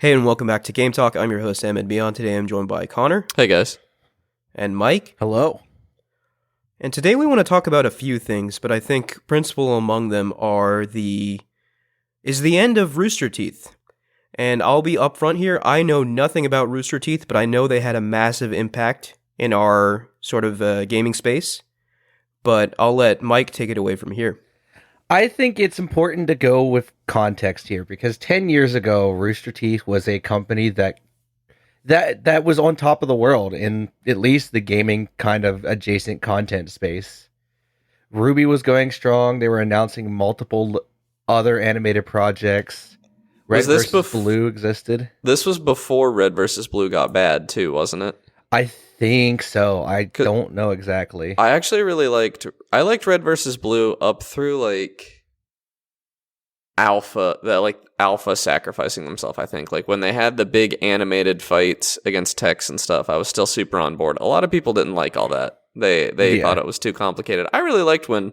Hey, and welcome back to Game Talk. I'm your host, Ahmed Beyond. Today I'm joined by Connor Hey guys. and Mike. Hello. And today we want to talk about a few things, but I think principal among them is the end of Rooster Teeth. And I'll be upfront here. I know nothing about Rooster Teeth, but I know they had a massive impact in our sort of gaming space. But I'll let Mike take it away from here. I think it's important to go with context here because 10 years ago, Rooster Teeth was a company that was on top of the world in at least the gaming kind of adjacent content space. Ruby was going strong. They were announcing multiple other animated projects. Red vs. Blue existed. This was before Red vs. Blue got bad too, wasn't it? I think so. I don't know exactly. I actually really liked Red vs. Blue up through Alpha sacrificing themselves, I think. Like when they had the big animated fights against Tex and stuff, I was still super on board. A lot of people didn't like all that. They thought it was too complicated. I really liked when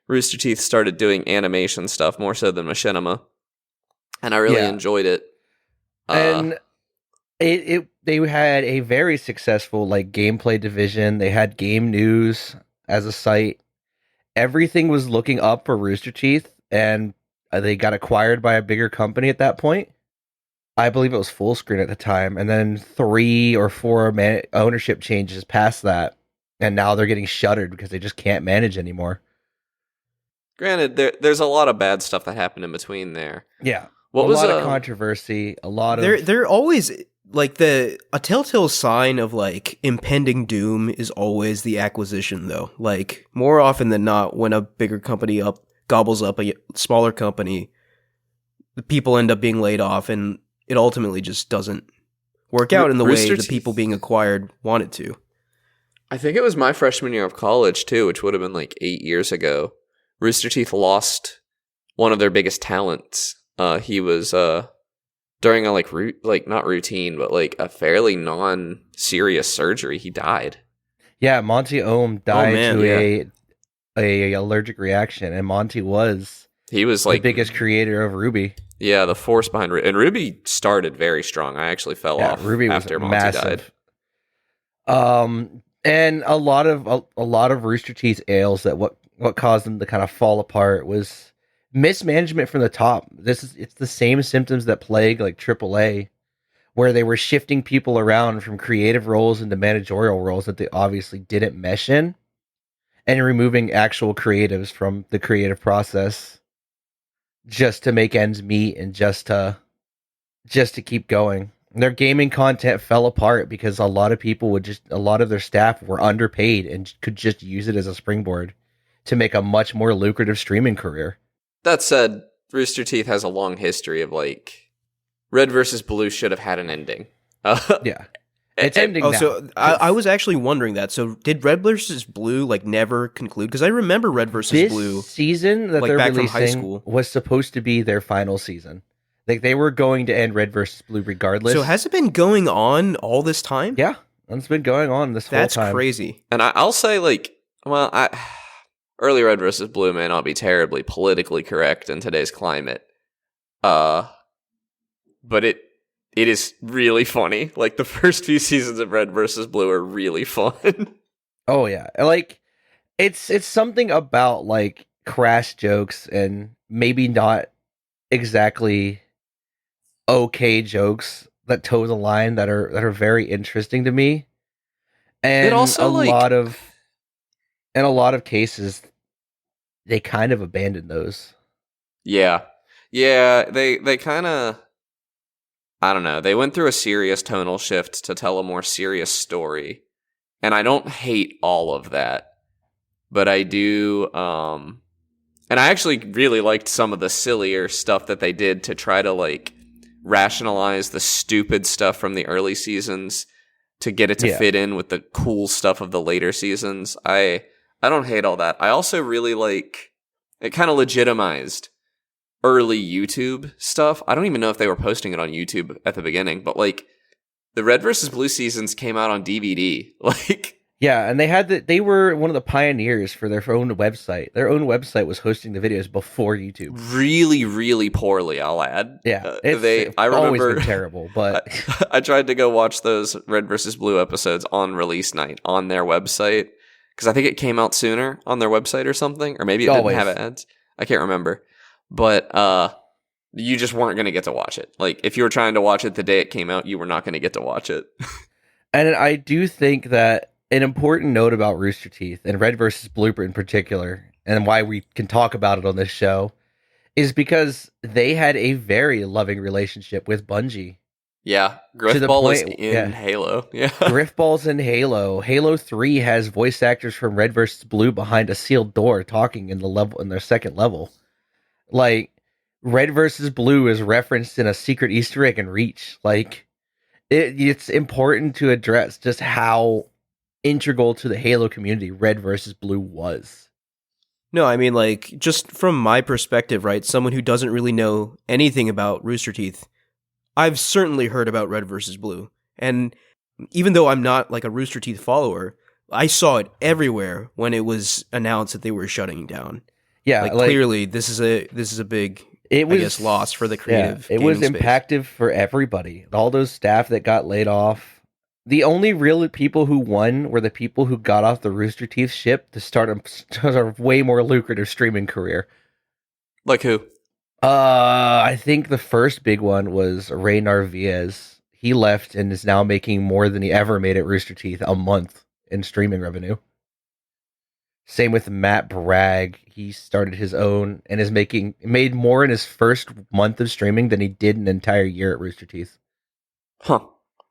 Rooster Teeth started doing animation stuff more so than machinima. And I really enjoyed it. And they had a very successful gameplay division. They had Game News as a site. Everything was looking up for Rooster Teeth, and they got acquired by a bigger company at that point. I believe it was Full Screen at the time, and then 3 or 4 ownership changes past that, and now they're getting shuttered because they just can't manage anymore. Granted, there's a lot of bad stuff that happened in between there. Yeah. A lot of controversy, a lot of... They're always, a telltale sign of, impending doom is always the acquisition, though. More often than not, when a bigger company gobbles up a smaller company, the people end up being laid off, and it ultimately just doesn't work out in the way the people being acquired want it to. I think it was my freshman year of college, too, which would have been 8 years ago. Rooster Teeth lost one of their biggest talents. He was during a not routine, but a fairly non-serious surgery. He died. Yeah, Monty Ohm died to a allergic reaction, and Monty was the biggest creator of Ruby. Yeah, the force behind Ruby. And Ruby started very strong. I actually fell off Ruby after was Monty massive. died. And a lot of Rooster Teeth ales that what caused them to kind of fall apart was mismanagement from the top. It's the same symptoms that plague AAA, where they were shifting people around from creative roles into managerial roles that they obviously didn't mesh in, and removing actual creatives from the creative process just to make ends meet and just to keep going. Their gaming content fell apart because a lot of their staff were underpaid and could just use it as a springboard to make a much more lucrative streaming career. That said, Rooster Teeth has a long history of Red versus Blue should have had an ending. Yeah. It's ending now. So I was actually wondering that. So did Red versus Blue never conclude? Because I remember Red versus Blue. This season that they're back from high releasing school was supposed to be their final season. They were going to end Red versus Blue regardless. So has it been going on all this time? Yeah, it's been going on this whole time. That's crazy. And I'll say early Red versus Blue may not be terribly politically correct in today's climate. But it is really funny. The first few seasons of Red versus Blue are really fun. Oh yeah. It's something about crass jokes and maybe not exactly okay jokes that toe the line that are very interesting to me. And it also in a lot of cases, they kind of abandoned those. Yeah. Yeah, they kind of... I don't know. They went through a serious tonal shift to tell a more serious story. And I don't hate all of that. But I do... and I actually really liked some of the sillier stuff that they did to try to, rationalize the stupid stuff from the early seasons to get it to fit in with the cool stuff of the later seasons. I don't hate all that. I also really it kind of legitimized early YouTube stuff. I don't even know if they were posting it on YouTube at the beginning, but the Red versus Blue seasons came out on DVD. Yeah, and they were one of the pioneers for their own website. Their own website was hosting the videos before YouTube. Really, really poorly, I'll add. Yeah, I always remember been terrible, but I tried to go watch those Red versus Blue episodes on release night on their website because I think it came out sooner on their website or something, or maybe it didn't have ads. I can't remember, but you just weren't going to get to watch it. Like if you were trying to watch it the day it came out, you were not going to get to watch it. And I do think that an important note about Rooster Teeth and Red versus Blue in particular, and why we can talk about it on this show, is because they had a very loving relationship with Bungie. Yeah, Griffball is in Halo. Yeah, Griffball's in Halo. Halo 3 has voice actors from Red versus Blue behind a sealed door talking in their second level. Like, Red versus Blue is referenced in a secret Easter egg in Reach. Like, it's important to address just how integral to the Halo community Red versus Blue was. No, I mean, like, just from my perspective, right, someone who doesn't really know anything about Rooster Teeth, I've certainly heard about Red versus Blue. And even though I'm not, like, a Rooster Teeth follower, I saw it everywhere when it was announced that they were shutting down. Yeah, like clearly, this is a big, I guess, loss for the creative. Yeah, it was space. impactful for everybody. All those staff that got laid off. The only real people who won were the people who got off the Rooster Teeth ship to start a way more lucrative streaming career. Like who? I think the first big one was Ray Narvaez. He left and is now making more than he ever made at Rooster Teeth a month in streaming revenue. Same with Matt Bragg. He started his own and is made more in his first month of streaming than he did an entire year at Rooster Teeth. Huh.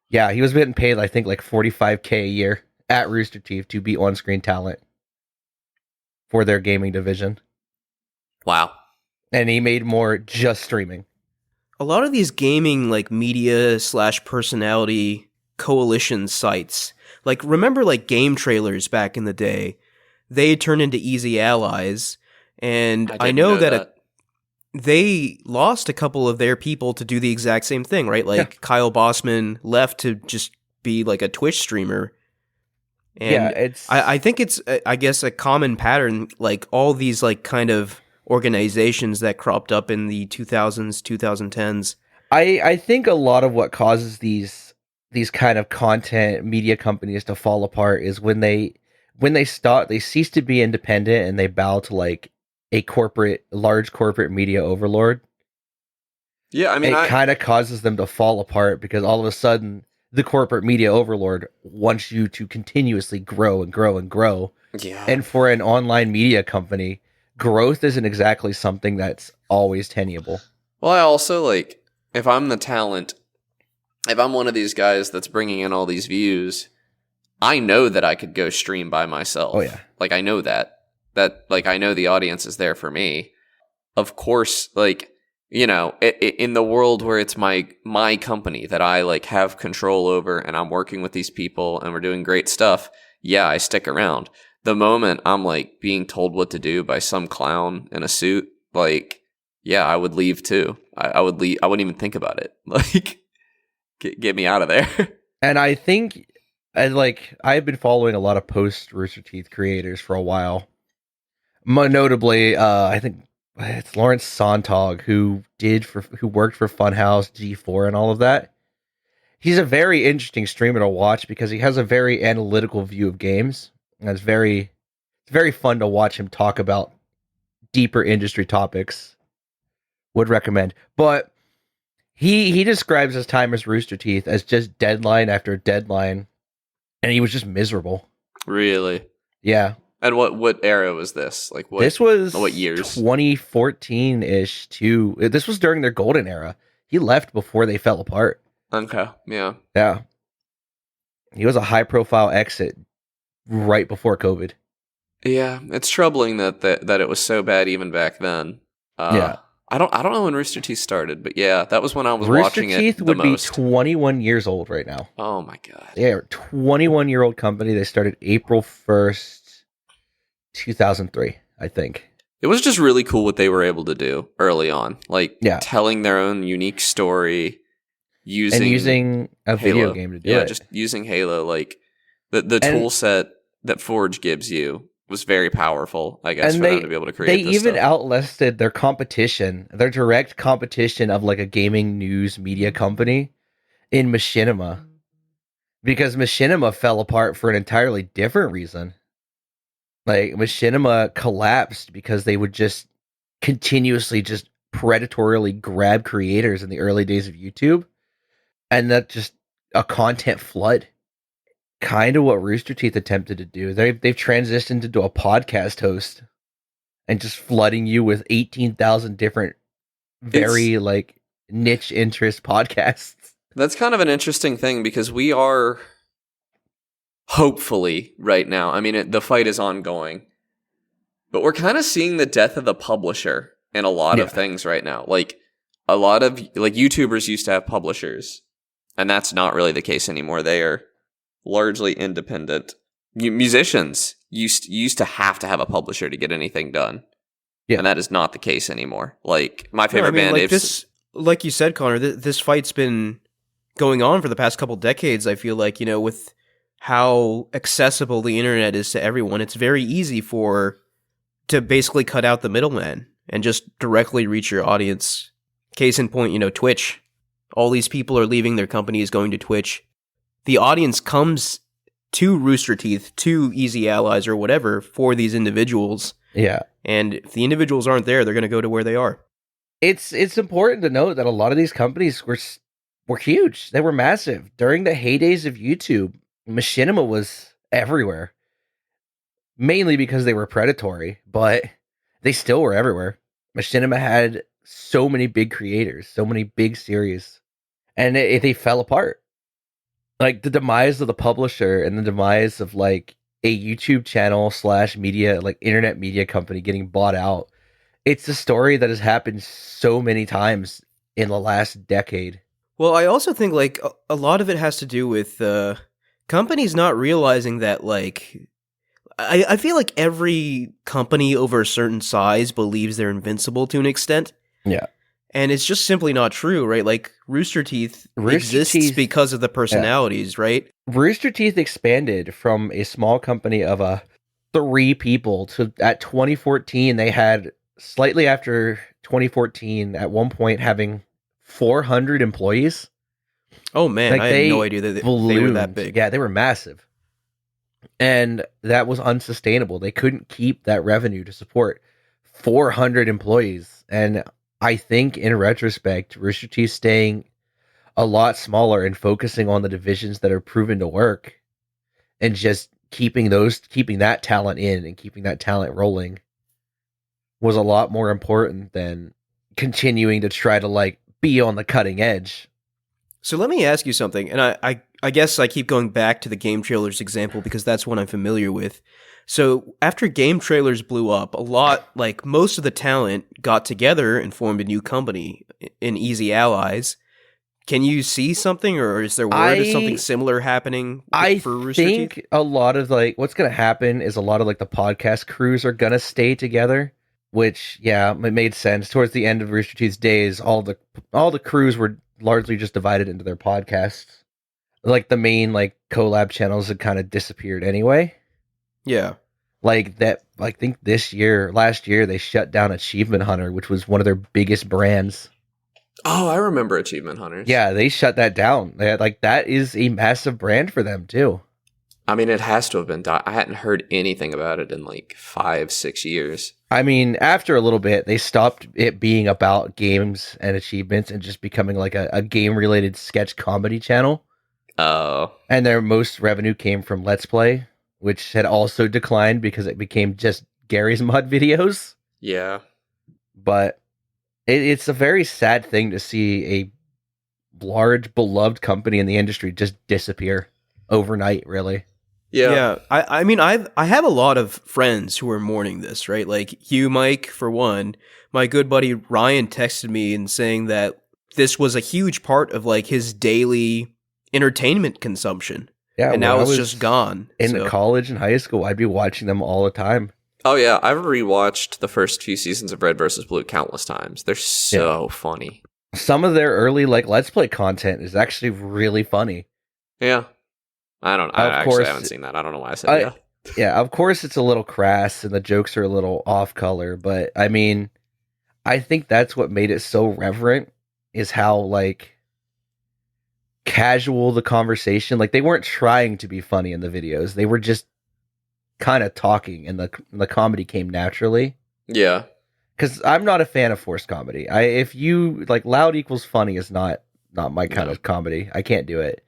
Yeah, he was getting paid, I think, like $45K a year at Rooster Teeth to be on-screen talent for their gaming division. Wow. And he made more just streaming. A lot of these gaming, like, media / personality coalition sites, like, remember, like, game trailers back in the day? They turned into Easy Allies, and I know that they lost a couple of their people to do the exact same thing, right? Like, Kyle Bossman left to just be, like, a Twitch streamer. And I think it's, I guess, a common pattern, like, all these, like, kind of organizations that cropped up in the 2000s, 2010s. I think a lot of what causes these kind of content media companies to fall apart is when they cease to be independent and they bow to, like, a large corporate media overlord. Yeah, I mean, it kind of causes them to fall apart because all of a sudden the corporate media overlord wants you to continuously grow and grow and grow. Yeah. And for an online media company, growth isn't exactly something that's always tenable. Well, I also, like, if I'm the talent, if I'm one of these guys that's bringing in all these views, I know that I could go stream by myself. Oh, yeah. Like, I know that, like, I know the audience is there for me. Of course, like, you know, in the world where it's my company that I, like, have control over and I'm working with these people and we're doing great stuff, yeah, I stick around. The moment I'm, like, being told what to do by some clown in a suit, like, yeah, I would leave too. I would leave. I wouldn't even think about it. Like, get me out of there. And I think, I've been following a lot of post Rooster Teeth creators for a while. More notably, I think it's Lawrence Sontag, who worked for Funhouse, G4, and all of that. He's a very interesting streamer to watch because he has a very analytical view of games. And it's very fun to watch him talk about deeper industry topics. Would recommend. But he describes his time as Rooster Teeth as just deadline after deadline, and he was just miserable. Really? Yeah. And what era was this? Like, this was what years? 2014-ish too. This was during their golden era. He left before they fell apart. Okay. Yeah. Yeah. He was a high-profile exit right before COVID. Yeah, it's troubling that it was so bad even back then. Yeah. I don't know when Rooster Teeth started, but yeah, that was when I was watching it the most. Rooster Teeth would be 21 years old right now. Oh my god. Yeah, 21-year-old company. They started April 1st, 2003, I think. It was just really cool what they were able to do early on. Like, telling their own unique story using a video game to do it. Yeah, just using Halo. Like, The And- tool set that Forge gives you was very powerful, I guess, And for them to be able to create they this even stuff. outlasted their competition, their direct competition of like a gaming news media company in Machinima. Because Machinima fell apart for an entirely different reason. Like, Machinima collapsed because they would just continuously just predatorily grab creators in the early days of YouTube. And that just a content flood. Kind of what Rooster Teeth attempted to do. They've transitioned into a podcast host and just flooding you with 18,000 different very like niche interest podcasts. That's kind of an interesting thing because we are hopefully right now. I mean, the fight is ongoing, but we're kind of seeing the death of the publisher in a lot of things right now. Like a lot of like YouTubers used to have publishers, and that's not really the case anymore. They are largely independent. Musicians used to have a publisher to get anything done. Yeah. And that is not the case anymore. Like my favorite band, like this, like you said, Connor, this fight's been going on for the past couple decades. I feel like, with how accessible the internet is to everyone, it's very easy to basically cut out the middleman and just directly reach your audience. Case in point, Twitch. All these people are leaving their companies, going to Twitch. The audience comes to Rooster Teeth, to Easy Allies or whatever for these individuals. Yeah. And if the individuals aren't there, they're going to go to where they are. It's important to note that a lot of these companies were huge. They were massive. During the heydays of YouTube, Machinima was everywhere. Mainly because they were predatory, but they still were everywhere. Machinima had so many big creators, so many big series, and they fell apart. Like the demise of the publisher and the demise of like a YouTube channel / media, like internet media company getting bought out. It's a story that has happened so many times in the last decade. Well, I also think like a lot of it has to do with companies not realizing that like I feel like every company over a certain size believes they're invincible to an extent. Yeah. And it's just simply not true, right? Like Rooster Teeth exists because of the personalities, right? Rooster Teeth expanded from a small company of 3 people to at 2014 they had slightly after 2014 at one point having 400 employees. Oh man, like I had no idea that they were that big. Yeah, they were massive. And that was unsustainable. They couldn't keep that revenue to support 400 employees. And I think in retrospect, Rooster Teeth staying a lot smaller and focusing on the divisions that are proven to work and just keeping that talent in and keeping that talent rolling was a lot more important than continuing to try to like be on the cutting edge. So let me ask you something, and I guess I keep going back to the game trailers example because that's what I'm familiar with. So after game trailers blew up, like most of the talent got together and formed a new company in Easy Allies. Can you see something, or is there word of something similar happening for Rooster Teeth? I think a lot of like what's going to happen is a lot of like the podcast crews are going to stay together, which it made sense. Towards the end of Rooster Teeth's days, all the crews were largely just divided into their podcasts. Like the main like collab channels had kind of disappeared anyway. Yeah. Like that, I think last year, they shut down Achievement Hunter, which was one of their biggest brands. Oh, I remember Achievement Hunters. Yeah, they shut that down. That is a massive brand for them, too. I mean, it has to have been. I hadn't heard anything about it in like 5-6 years. I mean, after a little bit, they stopped it being about games and achievements and just becoming like a game-related sketch comedy channel. Oh. And their most revenue came from Let's Play, which had also declined because it became just Gary's Mod videos. Yeah. But it's a very sad thing to see a large, beloved company in the industry just disappear overnight, really. Yeah. I mean, I have a lot of friends who are mourning this, right? Like you, Mike, for one. My good buddy Ryan texted me and saying that this was a huge part of like his daily entertainment consumption. Yeah, and now it's just gone. In college and high school, I'd be watching them all the time. Oh yeah, I've rewatched the first few seasons of Red vs. Blue countless times. They're so funny. Some of their early like Let's Play content is actually really funny. Yeah. I actually haven't seen that. I don't know why I said yeah. Yeah, of course it's a little crass and the jokes are a little off color, but I mean, I think that's what made it so reverent is how like casual the conversation. Like they weren't trying to be funny in the videos; they were just kind of talking, and the comedy came naturally. Yeah, because I'm not a fan of forced comedy. If you like loud equals funny is not my kind of comedy. I can't do it.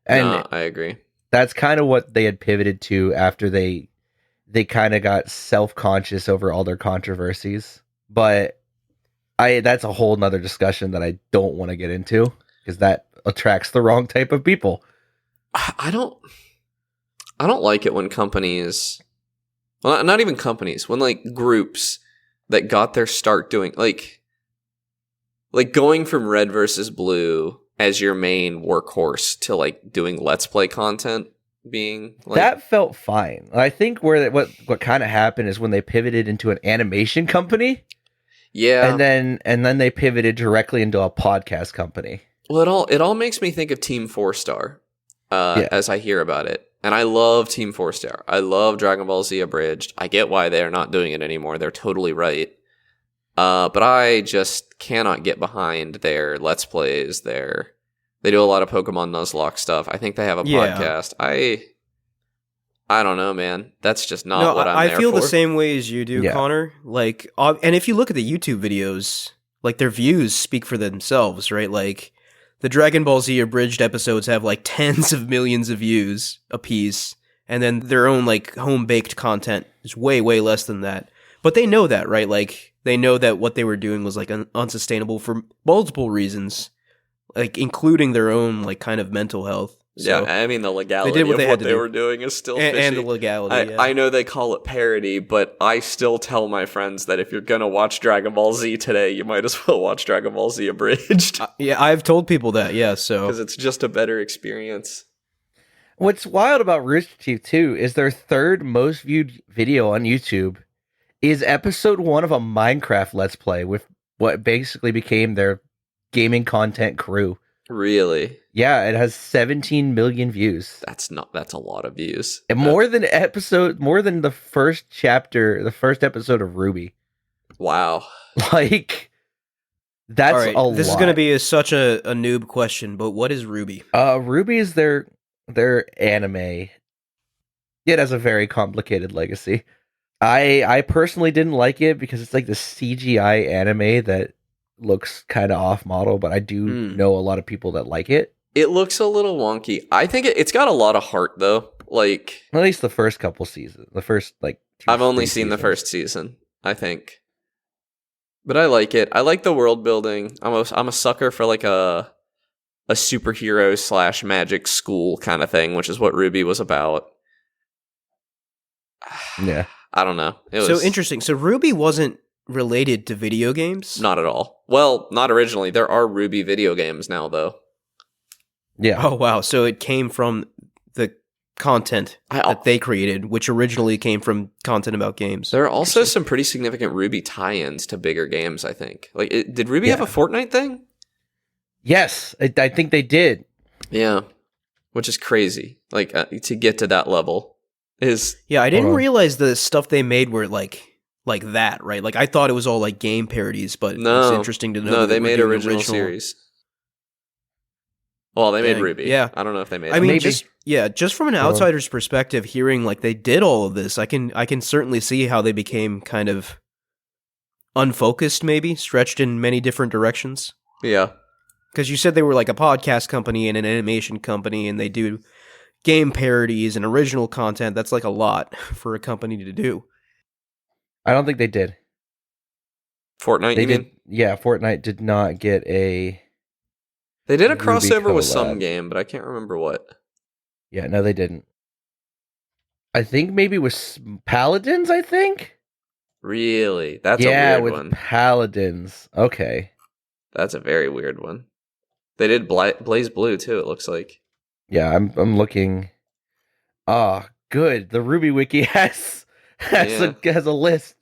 And I agree. That's kind of what they had pivoted to after they kind of got self-conscious over all their controversies. But that's a whole nother discussion that I don't want to get into because that attracts the wrong type of people. I don't like it when companies, well, not even companies, when like groups that got their start doing like going from Red versus Blue as your main workhorse to like doing Let's Play content being like, that felt fine. I think what kind of happened is when they pivoted into an animation company. Yeah. And then they pivoted directly into a podcast company. Well, it all makes me think of Team 4-Star as I hear about it. And I love Team 4-Star. I love Dragon Ball Z Abridged. I get why they're not doing it anymore. They're totally right. But I just cannot get behind their Let's Plays. They do a lot of Pokemon Nuzlocke stuff. I think they have a podcast. I don't know, man. That's just not what I'm there for. I feel the same way as you do, Connor. Like, and if you look at the YouTube videos, like their views speak for themselves, right? Like the Dragon Ball Z Abridged episodes have like tens of millions of views a piece, and then their own like home-baked content is way, way less than that. But they know that, right? Like, they know that what they were doing was like unsustainable for multiple reasons, like including their own like kind of mental health. So yeah, I mean the legality of what they were doing is still fishy. And the legality. I know they call it parody, but I still tell my friends that if you're gonna watch Dragon Ball Z today, you might as well watch Dragon Ball Z Abridged. Yeah, I've told people that. Yeah, so because it's just a better experience. What's wild about Rooster Teeth too is their third most viewed video on YouTube is episode 1 of a Minecraft Let's Play with what basically became their gaming content crew. Really? Yeah, it has 17 million views. That's a lot of views. And more than the first episode of Ruby. Wow. Like, that's a lot. This is going to be such a noob question, but what is Ruby? Ruby is their anime. It has a very complicated legacy. I personally didn't like it because it's like the CGI anime that looks kind of off model, but I do know a lot of people that like it. It looks a little wonky. I think it's got a lot of heart though. Like at least the first couple seasons. The first like I've only seen the first season, I think. But I like it. I like the world building. I'm a sucker for like a superhero / magic school kind of thing, which is what Ruby was about. Yeah. I don't know. So interesting. So Ruby wasn't related to video games? Not at all. Well, not originally. There are Ruby video games now, though. Yeah. Oh, wow. So it came from the content that they created, which originally came from content about games. There are also some pretty significant Ruby tie-ins to bigger games, I think. Like, did Ruby have a Fortnite thing? Yes, I think they did. Yeah. Which is crazy. Like, to get to that level is... Yeah, I didn't realize the stuff they made were like that, right? Like, I thought it was all like game parodies, but it's interesting to know. No, they made original series. Well, they made Ruby. Yeah. I don't know if they made I mean, maybe. just from an outsider's perspective, hearing like they did all of this, I can certainly see how they became kind of unfocused, maybe, stretched in many different directions. Yeah. Because you said they were like a podcast company and an animation company, and they do game parodies and original content. That's like a lot for a company to do. I don't think they did. Fortnite, you mean? Yeah, Fortnite did not get a... They did a crossover with some game, but I can't remember what. Yeah, no, they didn't. I think maybe with Paladins, I think? Really? That's a weird one. Yeah, with Paladins. Okay. That's a very weird one. They did Blaze Blue, too, it looks like. Yeah, I'm looking... good. The Ruby Wiki has a list.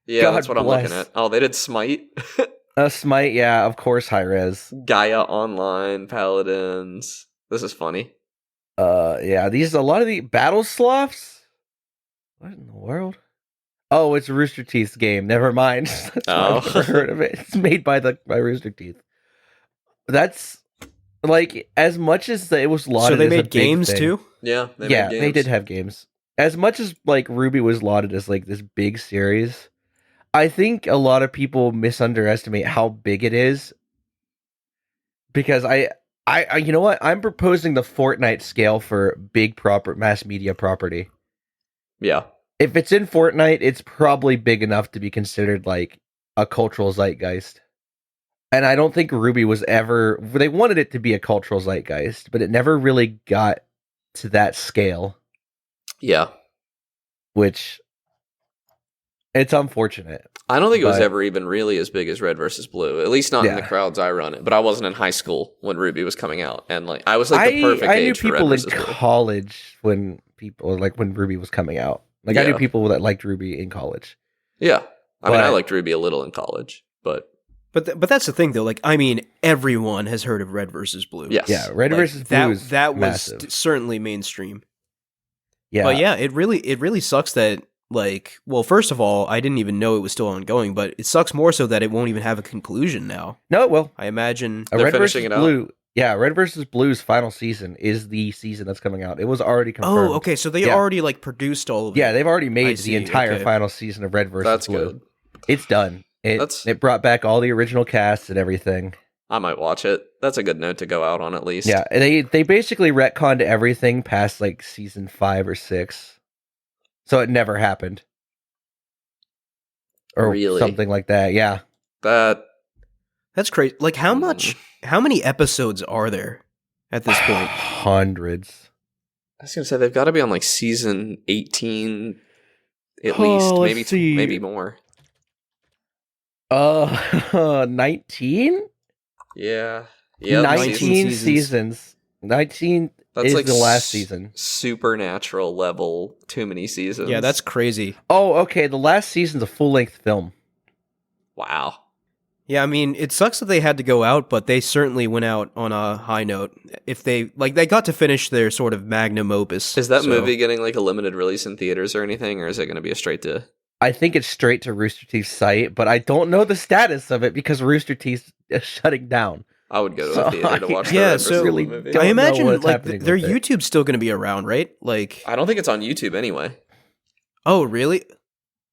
Yeah, God that's what bless. I'm looking at. Oh, they did Smite. Smite, yeah, of course, high res. Gaia Online, Paladins. This is funny. Yeah, a lot of the Battle Sloths. What in the world? Oh, it's Rooster Teeth's game. Never mind. That's why I've never heard of it. It's made by Rooster Teeth. That's like as much as it was lauded. So they as a made big games thing, too? Yeah, they yeah, made games. they did have games. As much as like Ruby was lauded as like this big series, I think a lot of people misunderestimate how big it is. Because I you know what? I'm proposing the Fortnite scale for big mass media property. Yeah. If it's in Fortnite, it's probably big enough to be considered like a cultural zeitgeist. And I don't think Ruby was ever. They wanted it to be a cultural zeitgeist, but it never really got to that scale. Yeah. Which it's unfortunate. I don't think it was ever even really as big as Red versus Blue. At least not in the crowds I run it. But I wasn't in high school when Ruby was coming out, and like I was like the perfect age for Red versus Blue. I knew people in college when Ruby was coming out. Like I knew people that liked Ruby in college. Yeah, I mean I liked Ruby a little in college, but that's the thing though. Like I mean, everyone has heard of Red versus Blue. Yes, yeah, Red versus Blue is that massive. Was certainly mainstream. Yeah, but yeah, it really sucks that like, well, first of all, I didn't even know it was still ongoing, but it sucks more so that it won't even have a conclusion now. No, it will. I imagine they're finishing it Blue. out. Yeah, Red versus Blue's final season is the season that's coming out. It was already confirmed. Oh, okay, so they already like produced all of it. Yeah, they've already made the entire final season of Red versus Blue. Good. It's done. It brought back all the original cast and everything. I might watch it. That's a good note to go out on at least. Yeah, they basically retconned everything past like season 5 or 6. So it never happened. Or really? Something like that, yeah. That's crazy. Like how many episodes are there at this point? Hundreds. I was gonna say they've got to be on like season 18 at least, maybe more. 19? Yeah. 19 seasons. 19 that's is like the last season. Supernatural level, too many seasons. Yeah, that's crazy. Oh, okay. The last season's a full-length film. Wow. Yeah, I mean, it sucks that they had to go out, but they certainly went out on a high note. If they got to finish their sort of magnum opus. Is that movie getting like a limited release in theaters or anything, or is it going to be a straight to? I think it's straight to Rooster Teeth's site, but I don't know the status of it because Rooster Teeth is shutting down. I would go to the theater to watch the Red versus Blue movie. I imagine like their YouTube's still going to be around, right? Like I don't think it's on YouTube anyway. Oh, really?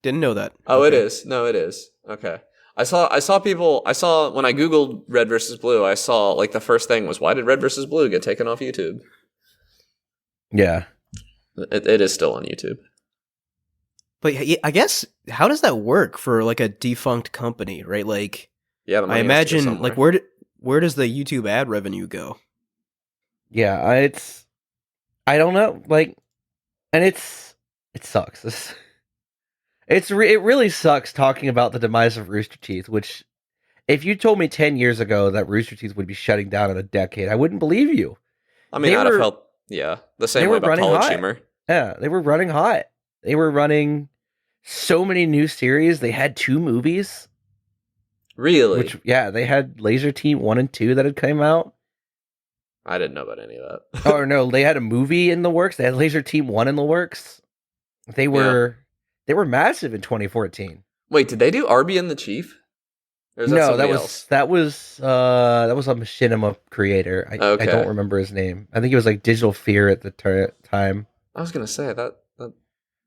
Didn't know that. Oh, okay. It is. No, it is. Okay. I saw when I Googled Red versus Blue, I saw like the first thing was, why did Red versus Blue get taken off YouTube? Yeah. It is still on YouTube. But I guess, how does that work for like a defunct company, right? Like, yeah, I imagine like where does the YouTube ad revenue go? Yeah, I don't know, like, and it sucks. It really sucks talking about the demise of Rooster Teeth, which, if you told me 10 years ago that Rooster Teeth would be shutting down in a decade, I wouldn't believe you. I mean, I'd have felt, the same way about College Humor. Yeah, they were running hot. They were running so many new series. They had 2 movies. Really? They had Laser Team 1 and 2 that had come out. I didn't know about any of that. Oh, no, they had a movie in the works. They had Laser Team 1 in the works. They were massive in 2014. Wait, did they do Arby and the Chief? Or is that was a Machinima creator. I don't remember his name. I think it was like Digital Fear at the time. I was gonna say that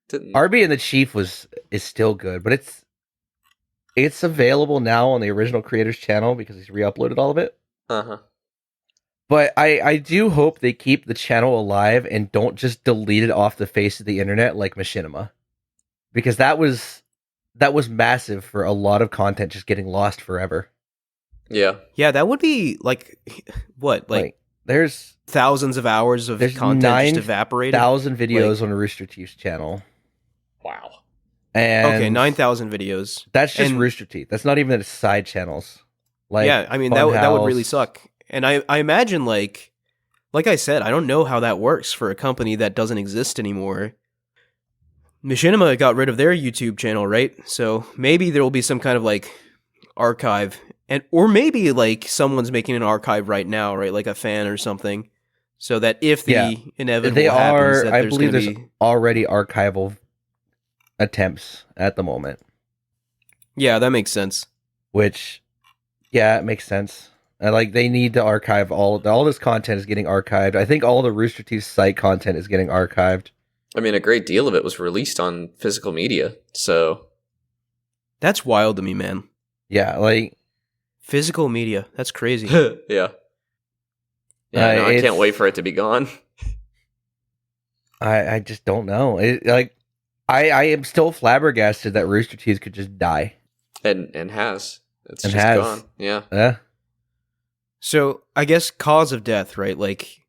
didn't. Arby and the Chief is still good, but it's available now on the original creator's channel because he's re-uploaded all of it. Uh-huh. But I do hope they keep the channel alive and don't just delete it off the face of the internet like Machinima. Because that was massive for a lot of content just getting lost forever. Yeah. Yeah, that would be like what? Like there's thousands of hours of content just evaporated. 9,000 videos on Rooster Teeth's channel. Wow. And 9,000 videos. That's just Rooster Teeth. That's not even its side channels. Like, yeah, I mean that would really suck. And I imagine like I said, I don't know how that works for a company that doesn't exist anymore. Machinima got rid of their YouTube channel, right? So maybe there will be some kind of like archive, or maybe like someone's making an archive right now, right? Like a fan or something. so that if the Yeah. inevitable They happens, are. that I there's believe going there's to be. already archival attempts at the moment, Yeah, that makes sense. which, yeah, it makes sense. Like they need to archive all this content is getting archived. I think all the Rooster Teeth site content is getting archived. I mean, a great deal of it was released on physical media, so That's wild to me, man. Yeah, like Physical media. That's crazy. yeah. Yeah, no, I can't wait for it to be gone. I just don't know. I am still flabbergasted that Rooster Teeth could just die. And has. It's And just has. gone. Yeah. Yeah. So I guess cause of death, right? Like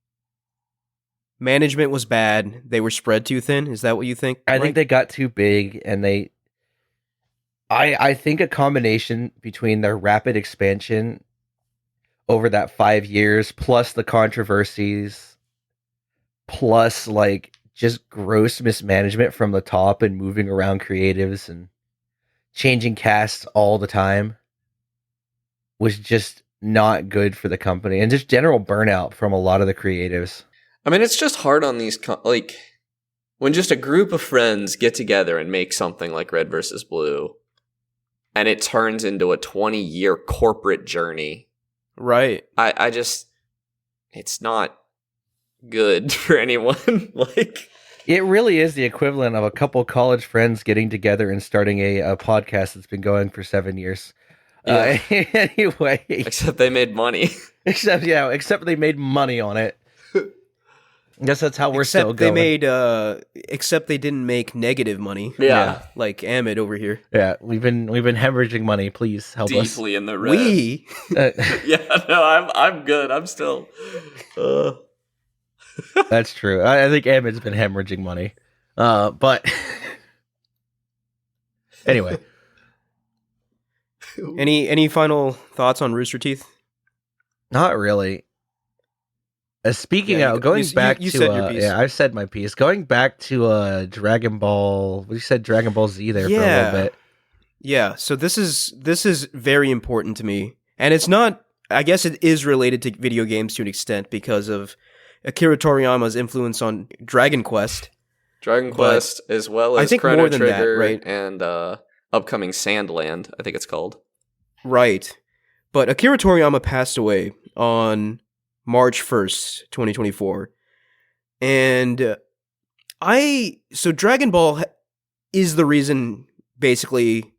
management was bad. They were spread too thin. Is that what you think? I Mike? think they got too big, and I think a combination between their rapid expansion over that 5 years, plus the controversies, plus like just gross mismanagement from the top and moving around creatives and changing casts all the time was just not good for the company, and just general burnout from a lot of the creatives. I mean, it's just hard on these, like, when just a group of friends get together and make something like Red versus Blue, and it turns into a 20-year corporate journey. Right. I just, it's not good for anyone. Like, It really is the equivalent of a couple college friends getting together and starting a podcast that's been going for 7 years. Yeah. Anyway, except they made money. except they made money on it. I guess that's how we're Except still they going. made except they didn't make negative money. Yeah. Like Amit over here. Yeah, we've been hemorrhaging money. Please help us. Deeply in the red. We Yeah, no, I'm good. I'm still. That's true. I think Amit's been hemorrhaging money. But anyway, any final thoughts on Rooster Teeth? not really. Speaking Yeah, out, going back you to said your piece. yeah, I've said my piece. Going back to Dragon Ball. You said Dragon Ball Z there for a little bit. Yeah, so this is very important to me. And it's not, I guess it is related to video games to an extent because of Akira Toriyama's influence on Dragon Quest. Dragon Quest, as well as I think Chrono more than that, Trigger right? and upcoming Sandland, I think it's called. Right. But Akira Toriyama passed away on March 1st, 2024. And so Dragon Ball is the reason, basically,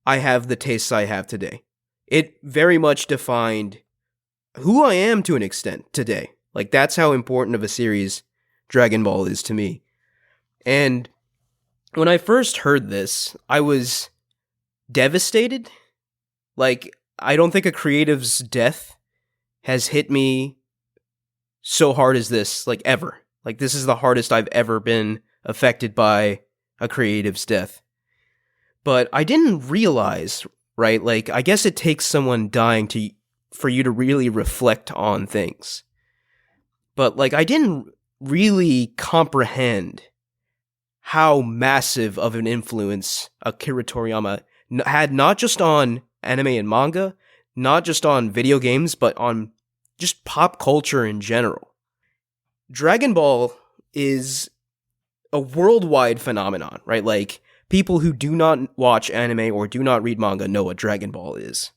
I have the tastes I have today. It very much defined who I am to an extent today. Like, that's how important of a series Dragon Ball is to me. And when I first heard this, I was devastated. Like, I don't think a creative's death has hit me so hard as this, like, ever. Like, this is the hardest I've ever been affected by a creative's death. But I didn't realize, right, like, I guess it takes someone dying for you to really reflect on things. But, like, I didn't really comprehend how massive of an influence Akira Toriyama had, not just on anime and manga, not just on video games, but on just pop culture in general. Dragon Ball is a worldwide phenomenon, right? Like, people who do not watch anime or do not read manga know what Dragon Ball is.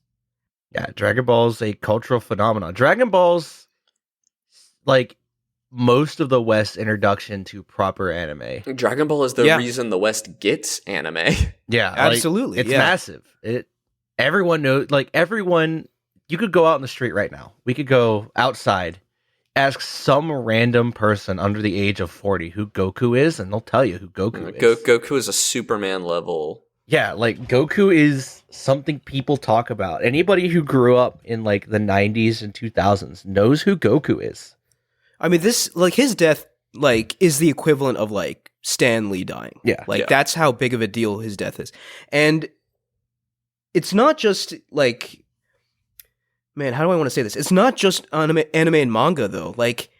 Yeah, Dragon Ball's a cultural phenomenon. Dragon Ball's like most of the West's introduction to proper anime. Dragon Ball is the reason the West gets anime. Yeah, absolutely. It's massive. Everyone knows, like, everyone, you could go out in the street right now. We could go outside, ask some random person under the age of 40 who Goku is, and they'll tell you who Goku is. Goku is a Superman level. Yeah, like, Goku is something people talk about. Anybody who grew up in, like, the 90s and 2000s knows who Goku is. I mean, this, like, his death, like, is the equivalent of, like, Stan Lee dying. Yeah. Like, that's how big of a deal his death is. And it's not just, like, man, how do I want to say this? It's not just anime and manga, though. Like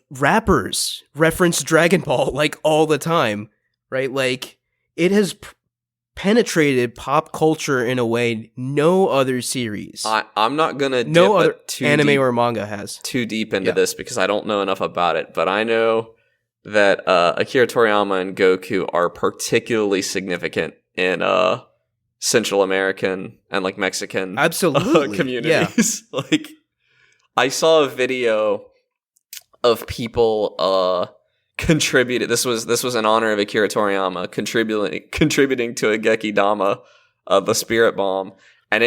rappers reference Dragon Ball, like, all the time, right? Like, it has penetrated pop culture in a way no other series, I'm not gonna no dip other anime deep, or manga has. too deep into Yeah. this because I don't know enough about it, but I know that Akira Toriyama and Goku are particularly significant in Central American and like Mexican Absolutely. communities. Like, I saw a video of people contributed. This was in honor of Akira Toriyama contributing to a Geki Dama, the Spirit Bomb, and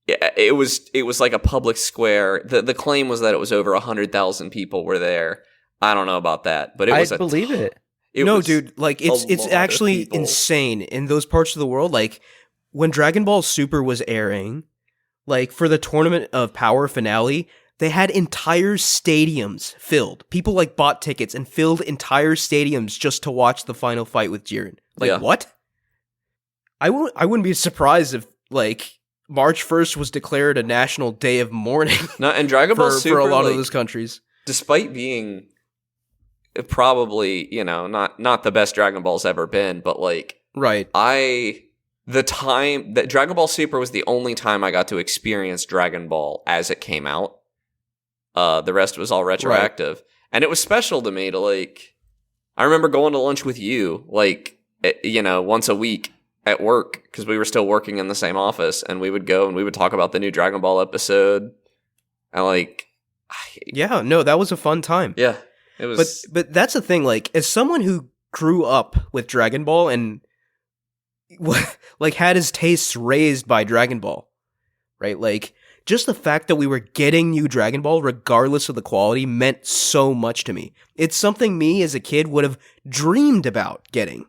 it was like a public square. The claim was that it was over 100,000 people were there. I don't know about that, but it was. I believe it. No, was dude, like it's lot of actually people. insane in those parts of the world. Like when Dragon Ball Super was airing, like for the Tournament of Power finale, they had entire stadiums filled. People like bought tickets and filled entire stadiums just to watch the final fight with Jiren. Like Yeah. what? I wouldn't be surprised if like March 1st was declared a national day of mourning No, and Dragon Ball for Super, a lot like, of those countries. despite being probably, not the best Dragon Ball's ever been, but like Right. the time that Dragon Ball Super was the only time I got to experience Dragon Ball as it came out. The rest was all retroactive. And it was special to me to like, I remember going to lunch with you, like, once a week at work, because we were still working in the same office, and we would go and we would talk about the new Dragon Ball episode. And like, Yeah, no, that was a fun time. yeah, it was. But that's the thing, like, as someone who grew up with Dragon Ball and like had his tastes raised by Dragon Ball, right? Like, just the fact that we were getting new Dragon Ball, regardless of the quality, meant so much to me. It's something me as a kid would have dreamed about getting.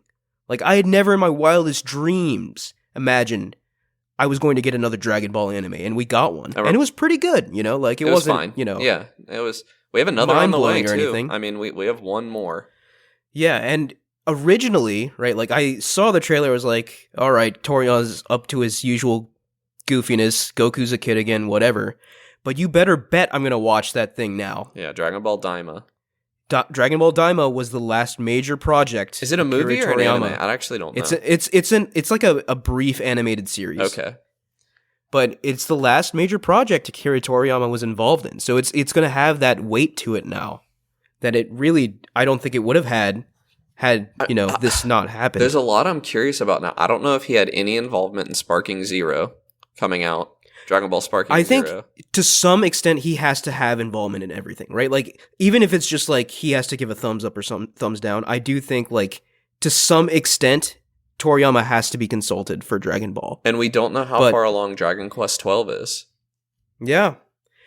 Like, I had never in my wildest dreams imagined I was going to get another Dragon Ball anime, and we got one. And it was pretty good, Like, it was wasn't, fine. Yeah, it was. We have another on the way mind-blowing or too. anything. I mean, we have one more. Yeah, and originally, right, like, I saw the trailer, I was like, all right, Toriyama's up to his usual goofiness, Goku's a kid again, whatever. But you better bet I'm going to watch that thing now. Yeah, Dragon Ball Daima. Dragon Ball Daima was the last major project. Is it a movie Akira or an Toriyama. anime? I actually don't know. It's like a brief animated series. Okay. But it's the last major project Akira Toriyama was involved in. So it's going to have that weight to it now that it really, I don't think it would have had this not happened. There's a lot I'm curious about now. I don't know if he had any involvement in Sparking Zero coming out. Dragon Ball Sparking I think Zero. to some extent he has to have involvement in everything, right? Like, even if it's just like he has to give a thumbs up or some thumbs down, I do think like to some extent Toriyama has to be consulted for Dragon Ball. And we don't know how But- far along Dragon Quest 12 is. Yeah.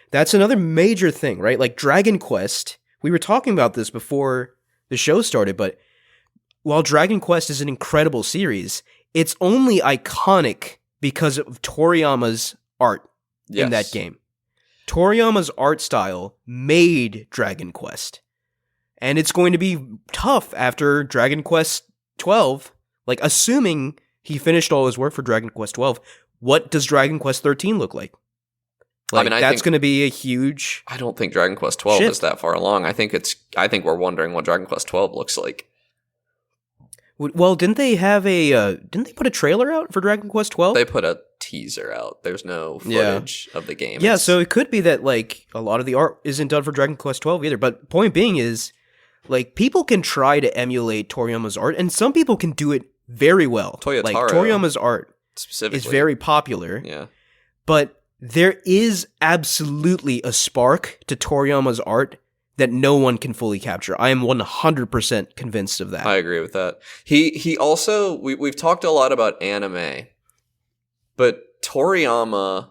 That's another major thing, right? Like Dragon Quest, we were talking about this before the show started, but while Dragon Quest is an incredible series, it's only iconic because of Toriyama's art in that game. Toriyama's art style made Dragon Quest. And it's going to be tough after Dragon Quest 12. Like, assuming he finished all his work for Dragon Quest 12, what does Dragon Quest 13 look like? Like, that's going to be a huge... I don't think Dragon Quest 12 shift. is that far along. I think we're wondering what Dragon Quest 12 looks like. Well, didn't they put a trailer out for Dragon Quest 12? They put a teaser out. There's no footage of the game. Yeah, so it could be that, like, a lot of the art isn't done for Dragon Quest 12 either. But point being is, like, people can try to emulate Toriyama's art, and some people can do it very well. Toyotaro, like, Toriyama's art specifically is very popular. Yeah. But there is absolutely a spark to Toriyama's art that no one can fully capture. I am 100% convinced of that. I agree with that. He also, we've talked a lot about anime, but Toriyama,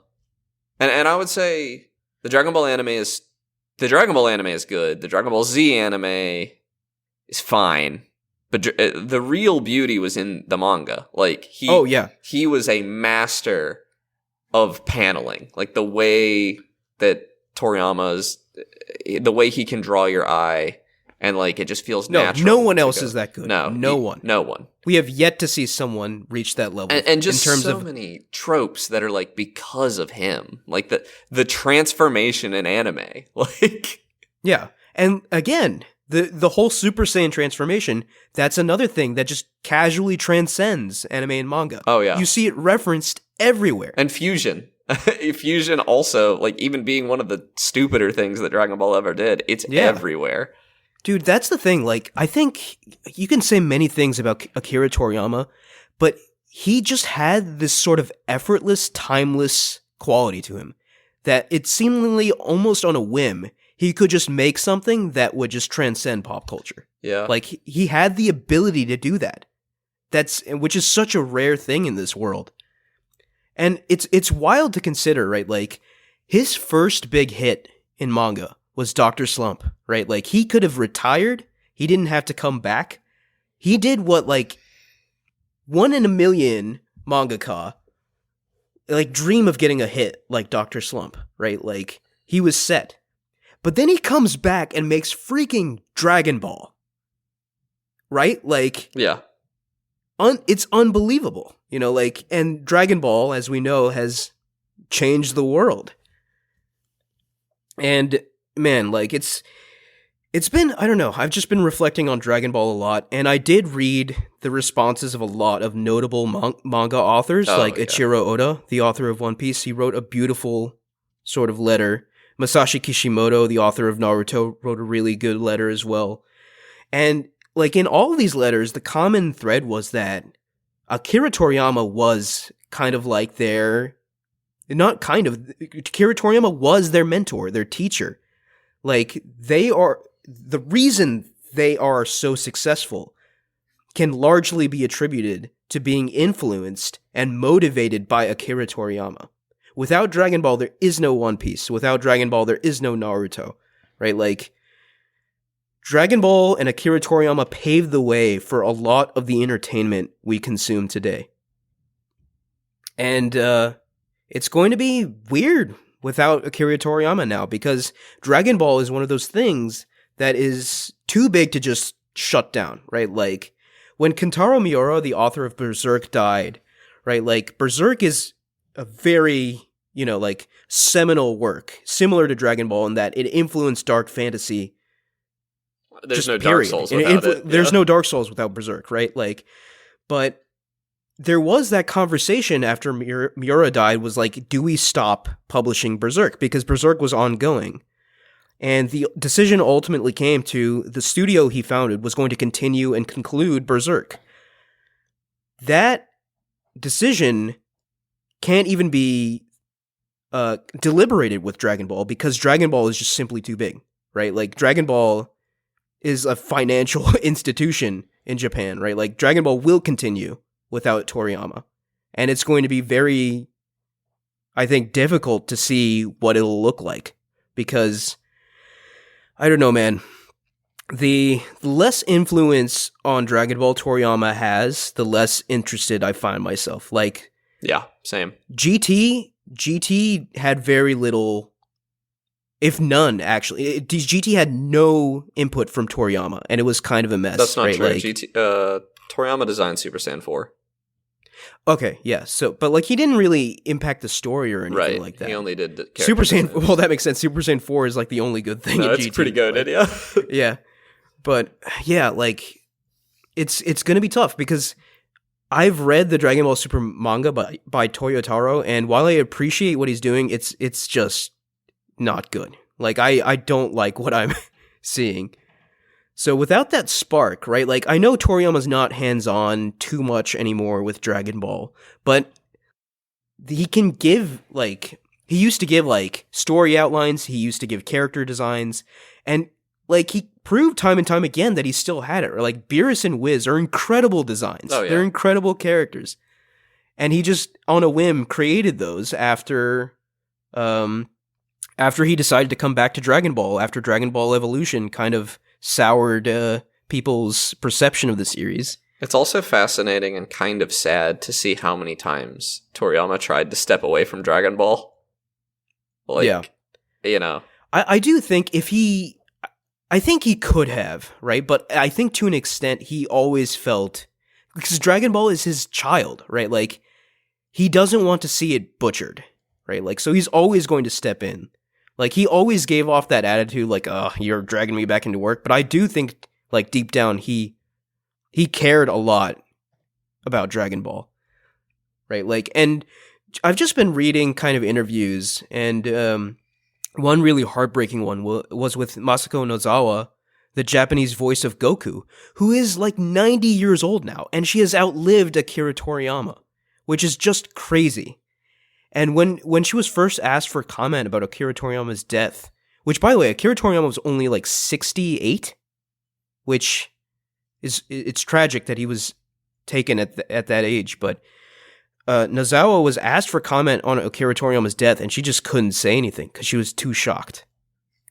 and I would say the Dragon Ball anime is good. The Dragon Ball Z anime is fine. But the real beauty was in the manga. Like, he was a master of paneling. Like, the way that Toriyama's, the way he can draw your eye, and like, it just feels natural. No one else is that good. No one. No one. We have yet to see someone reach that level. And just in terms so of many tropes that are like because of him. Like the transformation in anime. Like, yeah. And again, The whole Super Saiyan transformation, that's another thing that just casually transcends anime and manga. Oh, yeah. You see it referenced everywhere. And fusion. Fusion also, like, even being one of the stupider things that Dragon Ball ever did, it's everywhere. Dude, that's the thing. Like, I think you can say many things about Akira Toriyama, but he just had this sort of effortless, timeless quality to him that it seemingly almost on a whim, he could just make something that would just transcend pop culture. Yeah. Like, he had the ability to do that. Which is such a rare thing in this world. And it's wild to consider, right? Like, his first big hit in manga was Dr. Slump, right? Like, he could have retired. He didn't have to come back. He did what, like, 1 in a million mangaka, like, dream of getting a hit like Dr. Slump, right? Like, he was set. But then he comes back and makes freaking Dragon Ball. Right? Like... Yeah. It's unbelievable, you know, like, and Dragon Ball, as we know, has changed the world. And, man, like, it's been, I don't know, I've just been reflecting on Dragon Ball a lot, and I did read the responses of a lot of notable manga authors, Ichiro Oda, the author of One Piece. He wrote a beautiful sort of letter. Masashi Kishimoto, the author of Naruto, wrote a really good letter as well. And like, in all of these letters, the common thread was that Akira Toriyama was kind of like Akira Toriyama was their mentor, their teacher. Like, the reason they are so successful can largely be attributed to being influenced and motivated by Akira Toriyama. Without Dragon Ball, there is no One Piece. Without Dragon Ball, there is no Naruto, right? Like, Dragon Ball and Akira Toriyama paved the way for a lot of the entertainment we consume today. And it's going to be weird without Akira Toriyama now, because Dragon Ball is one of those things that is too big to just shut down, right? Like, when Kentaro Miura, the author of Berserk, died, right? Like, Berserk is a very, you know, like, seminal work, similar to Dragon Ball in that it influenced dark fantasy. There's no Dark Souls without it. There's no Dark Souls without Berserk, right? Like, but there was that conversation after Miura died, was like, do we stop publishing Berserk? Because Berserk was ongoing. And the decision ultimately came to the studio he founded was going to continue and conclude Berserk. That decision can't even be deliberated with Dragon Ball, because Dragon Ball is just simply too big, right? Like, Dragon Ball is a financial institution in Japan, right? Like, Dragon Ball will continue without Toriyama. And it's going to be very, I think, difficult to see what it'll look like. Because, I don't know, man. The less influence on Dragon Ball Toriyama has, the less interested I find myself. Like, yeah, same. GT had very little, if none, actually. GT had no input from Toriyama, and it was kind of a mess. That's not right? true. Like, Toriyama designed Super Saiyan 4. Okay, yeah. So, but like, he didn't really impact the story or anything like that. He only did the Super Saiyan. designs. Well, that makes sense. Super Saiyan 4 is like the only good thing. No, in it's GT. pretty good. Like, Yeah. Yeah, but yeah, like, it's gonna be tough, because I've read the Dragon Ball Super manga by Toyotaro, and while I appreciate what he's doing, it's just not good. Like, I don't like what I'm seeing. So without that spark, right? Like, I know Toriyama's not hands-on too much anymore with Dragon Ball, but he can give, like, he used to give, like, story outlines, he used to give character designs, and, like, he proved time and time again that he still had it. Or, like, Beerus and Wiz are incredible designs. Oh, yeah. They're incredible characters. And he just, on a whim, created those after he decided to come back to Dragon Ball, after Dragon Ball Evolution kind of soured people's perception of the series. It's also fascinating and kind of sad to see how many times Toriyama tried to step away from Dragon Ball. Like, yeah. You know. I do think I think he could have, right? But I think to an extent he always felt, because Dragon Ball is his child, right? Like, he doesn't want to see it butchered, right? Like, so he's always going to step in. Like, he always gave off that attitude, like, oh, you're dragging me back into work. But I do think, like, deep down, he cared a lot about Dragon Ball. Right? Like, and I've just been reading kind of interviews, and one really heartbreaking one was with Masako Nozawa, the Japanese voice of Goku, who is like 90 years old now, and she has outlived Akira Toriyama, which is just crazy. And when she was first asked for comment about Akira Toriyama's death, which, by the way, Akira Toriyama was only like 68, which it's tragic that he was taken at that age, but Nozawa was asked for comment on Akira Toriyama's death, and she just couldn't say anything because she was too shocked.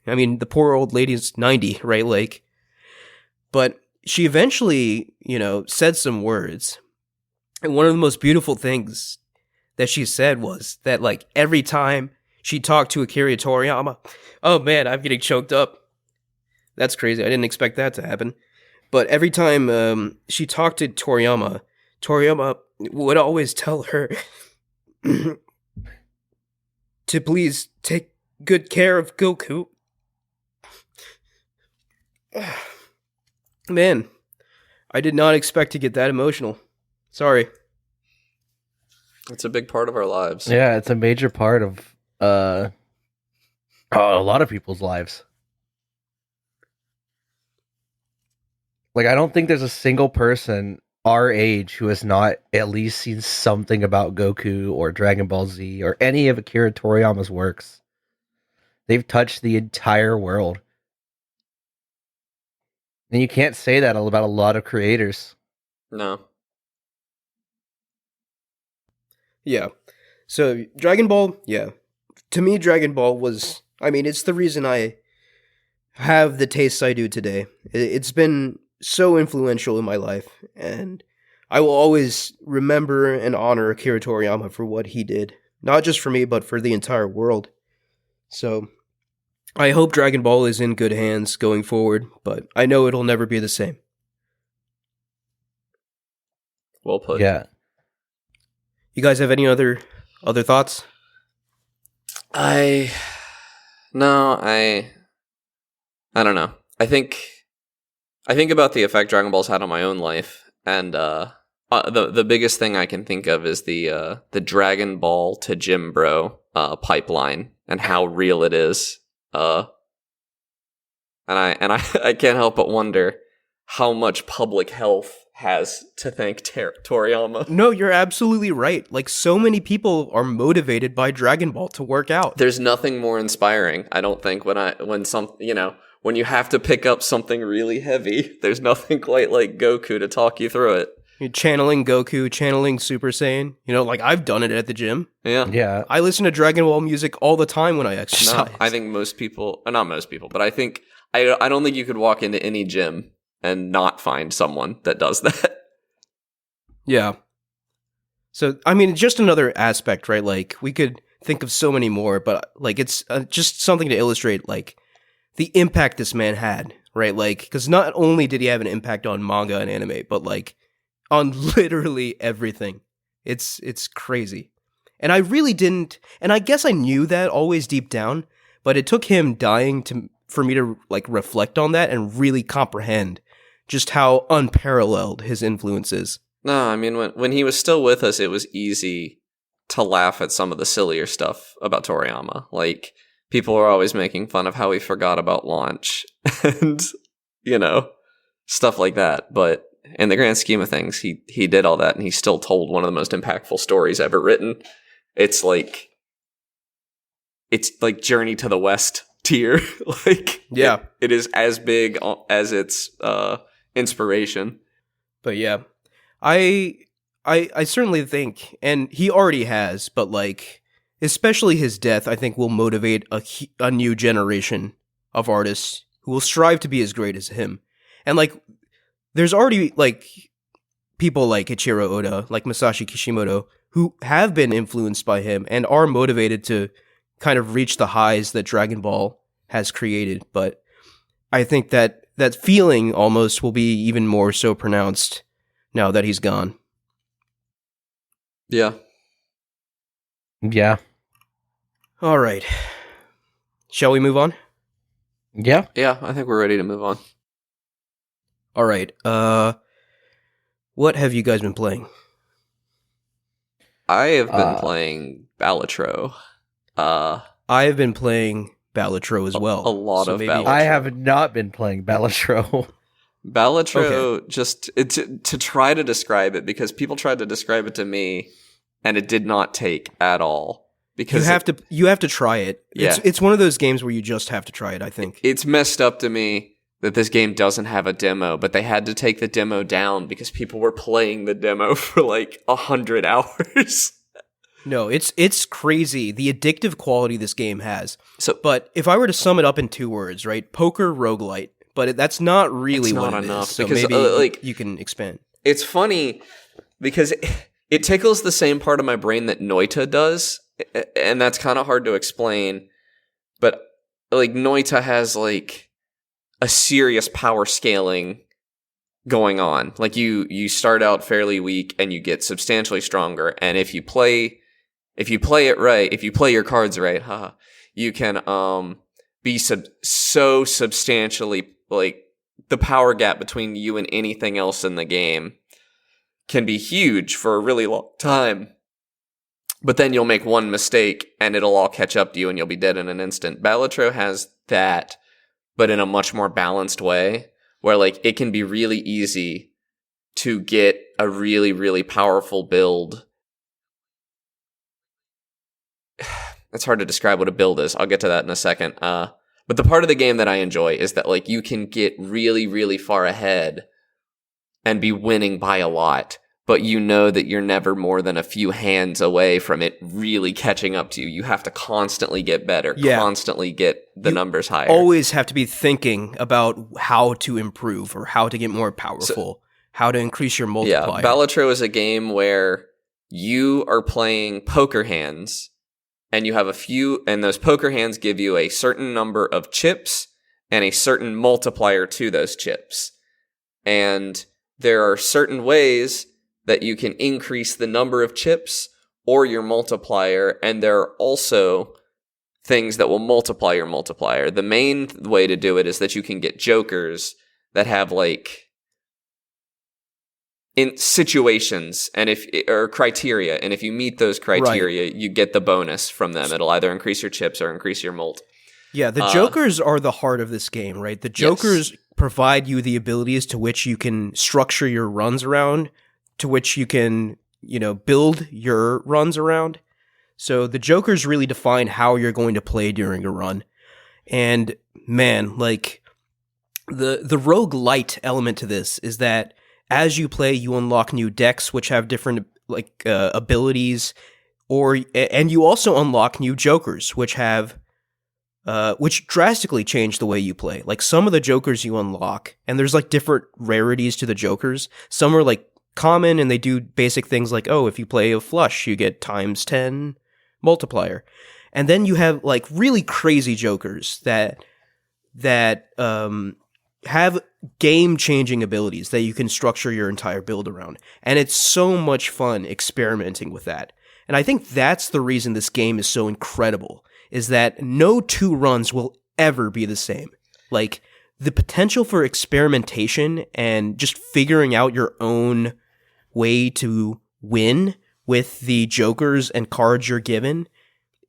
I mean, the poor old lady's 90, right? Like, but she eventually, said some words. And one of the most beautiful things that she said was that, like, every time she talked to Akira Toriyama, oh man, I'm getting choked up. That's crazy. I didn't expect that to happen. But every time she talked to Toriyama would always tell her to please take good care of Goku. Man, I did not expect to get that emotional. Sorry. It's a big part of our lives. Yeah, it's a major part of a lot of people's lives. Like, I don't think there's a single person our age who has not at least seen something about Goku or Dragon Ball Z or any of Akira Toriyama's works. They've touched the entire world. And you can't say that about a lot of creators. No. Yeah. So, Dragon Ball, yeah. To me, Dragon Ball was, it's the reason I have the tastes I do today. It's been so influential in my life, and I will always remember and honor Akira Toriyama for what he did. Not just for me, but for the entire world. So, I hope Dragon Ball is in good hands going forward, but I know it'll never be the same. Well put. Yeah. You guys have any other thoughts? I don't know. I think about the effect Dragon Ball's had on my own life, and the biggest thing I can think of is the Dragon Ball to Gym Bro pipeline and how real it is. And I can't help but wonder how much public health has to thank Toriyama. No, you're absolutely right. Like, so many people are motivated by Dragon Ball to work out. There's nothing more inspiring, I don't think, when you have to pick up something really heavy. There's nothing quite like Goku to talk you through it. You're channeling Goku, channeling Super Saiyan. Like, I've done it at the gym. Yeah. I listen to Dragon Ball music all the time when I exercise. No, I think most people, not most people, but I don't think you could walk into any gym and not find someone that does that. Yeah. So, just another aspect, right? Like, we could think of so many more, but, like, it's just something to illustrate, like, the impact this man had, right? Like, because not only did he have an impact on manga and anime, but, like, on literally everything. It's crazy. And I really didn't, and I guess I knew that always deep down, but it took him dying for me to, like, reflect on that and really comprehend just how unparalleled his influence is. No, when he was still with us, it was easy to laugh at some of the sillier stuff about Toriyama. Like, people were always making fun of how he forgot about launch and, stuff like that. But in the grand scheme of things, he did all that, and he still told one of the most impactful stories ever written. It's like Journey to the West tier. Like, yeah, it is as big as its inspiration. But yeah, I certainly think, and he already has, but, like, especially his death, I think will motivate a new generation of artists who will strive to be as great as him. And, like, there's already, like, people like Ichiro Oda, like Masashi Kishimoto, who have been influenced by him and are motivated to kind of reach the highs that Dragon Ball has created. But I think that feeling almost will be even more so pronounced now that he's gone. Yeah. Yeah. All right. Shall we move on? Yeah. Yeah, I think we're ready to move on. All right. What have you guys been playing? I have been playing Balatro. I have been playing Balatro as well. A lot of Balatro. I have not been playing Balatro. Balatro, just to try to describe it, because people tried to describe it to me, and it did not take at all. Because you have to try it. Yeah. It's one of those games where you just have to try it, I think. It's messed up to me that this game doesn't have a demo, but they had to take the demo down because people were playing the demo for like 100 hours. No, it's crazy, the addictive quality this game has. So, but if I were to sum it up in 2 words, right? Poker roguelite. But that's not really it's what not it enough, is. So because, maybe you can expand. It's funny because it tickles the same part of my brain that Noita does, and that's kind of hard to explain. But like Noita has like a serious power scaling going on. Like you start out fairly weak and you get substantially stronger, and if you play it right, if you play your cards right, you can be so substantially, like, the power gap between you and anything else in the game can be huge for a really long time. But then you'll make one mistake and it'll all catch up to you and you'll be dead in an instant. Balatro has that, but in a much more balanced way, where like it can be really easy to get a really, really powerful build. It's hard to describe what a build is. I'll get to that in a second. But the part of the game that I enjoy is that like you can get really, really far ahead and be winning by a lot, but you know that you're never more than a few hands away from it really catching up to you. You have to constantly get better, constantly get the numbers higher. Always have to be thinking about how to improve or how to get more powerful, how to increase your multiplier. Yeah, Balatro is a game where you are playing poker hands, and you have a few, and those poker hands give you a certain number of chips and a certain multiplier to those chips. And there are certain ways that you can increase the number of chips or your multiplier, and there are also things that will multiply your multiplier. The main way to do it is that you can get jokers that have like in situations or criteria, and if you meet those criteria, you get the bonus from them. It'll either increase your chips or increase your mult. Yeah, the jokers are the heart of this game, right? The jokers provide you the abilities to which you can structure your runs around, to which you can, build your runs around. So the jokers really define how you're going to play during a run. And man, like the roguelite element to this is that as you play, you unlock new decks which have different abilities, and you also unlock new jokers which have which drastically change the way you play. Like some of the jokers you unlock, and there's like different rarities to the jokers. Some are like common and they do basic things like, if you play a flush, you get times 10 multiplier. And then you have like really crazy jokers that have game-changing abilities that you can structure your entire build around. And it's so much fun experimenting with that. And I think that's the reason this game is so incredible, is that no 2 runs will ever be the same. Like, the potential for experimentation and just figuring out your own way to win with the jokers and cards you're given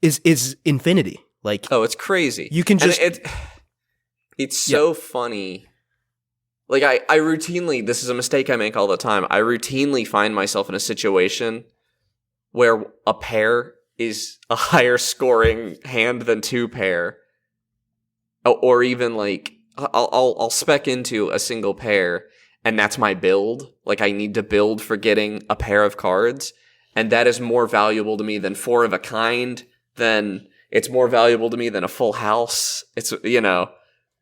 is infinity. Like, it's crazy. You can just... It's so funny. Like, I routinely, this is a mistake I make all the time, I routinely find myself in a situation where a pair is a higher scoring hand than 2 pair. Or even, like, I'll spec into a single pair, and that's my build. Like, I need to build for getting a pair of cards, and that is more valuable to me than 4 of a kind, it's more valuable to me than a full house.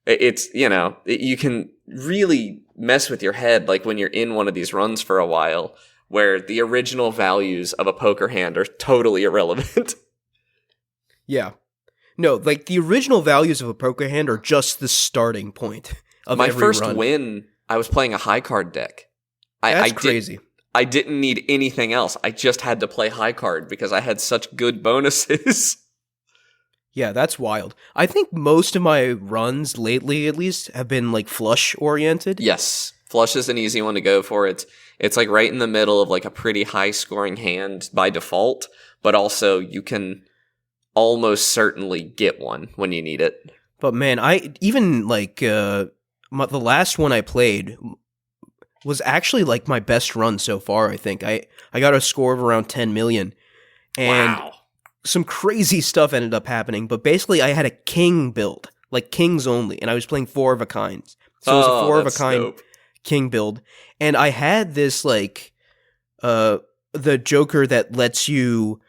You can really mess with your head, like when you're in one of these runs for a while, where the original values of a poker hand are totally irrelevant. Yeah. No, like the original values of a poker hand are just the starting point of my every first run. win, I was playing a high card deck. That's crazy. I didn't need anything else. I just had to play high card because I had such good bonuses. Yeah, that's wild. I think most of my runs lately, at least, have been like flush oriented. Yes. Flush is an easy one to go for. It's like right in the middle of like a pretty high scoring hand by default, but also you can almost certainly get one when you need it. But man, I even like the last one I played was actually like my best run so far. I think I got a score of around 10 million, and Wow. some crazy stuff ended up happening. But basically, I had a king build, like kings only, and I was playing 4 of a kind. So it was a 4 of a that's kind dope. king build, and I had this like the Joker that lets you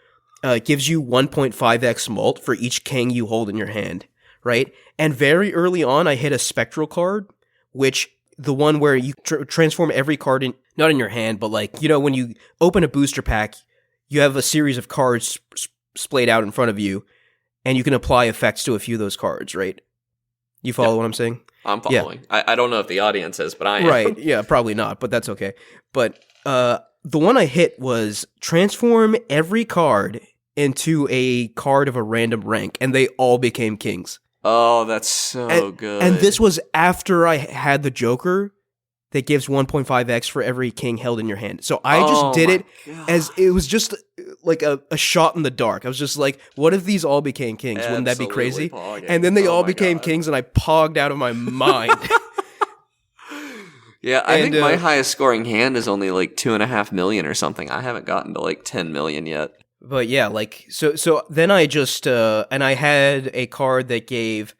gives you 1.5x mult for each king you hold in your hand, right? And very early on, I hit a spectral card, which the one where you transform every card in, not in your hand, but like, you know, when you open a booster pack, you have a series of cards splayed out in front of you, and you can apply effects to a few of those cards, right? You follow what I'm saying? I'm following. Yeah. I don't know if the audience is, but I am. Right, yeah, probably not, but that's okay. But the one I hit was transform every card into a card of a random rank, and they all became kings. Oh, that's so good. And this was after I had the Joker that gives 1.5x for every king held in your hand. So I just did it as it was just like a shot in the dark. I was just like, what if these all became kings? Wouldn't that be crazy? Pogging. And then they all became kings, and I pogged out of my mind. Yeah, I think my highest scoring hand is only like 2.5 million or something. I haven't gotten to like 10 million yet. But yeah, like so then I just and I had a card that gave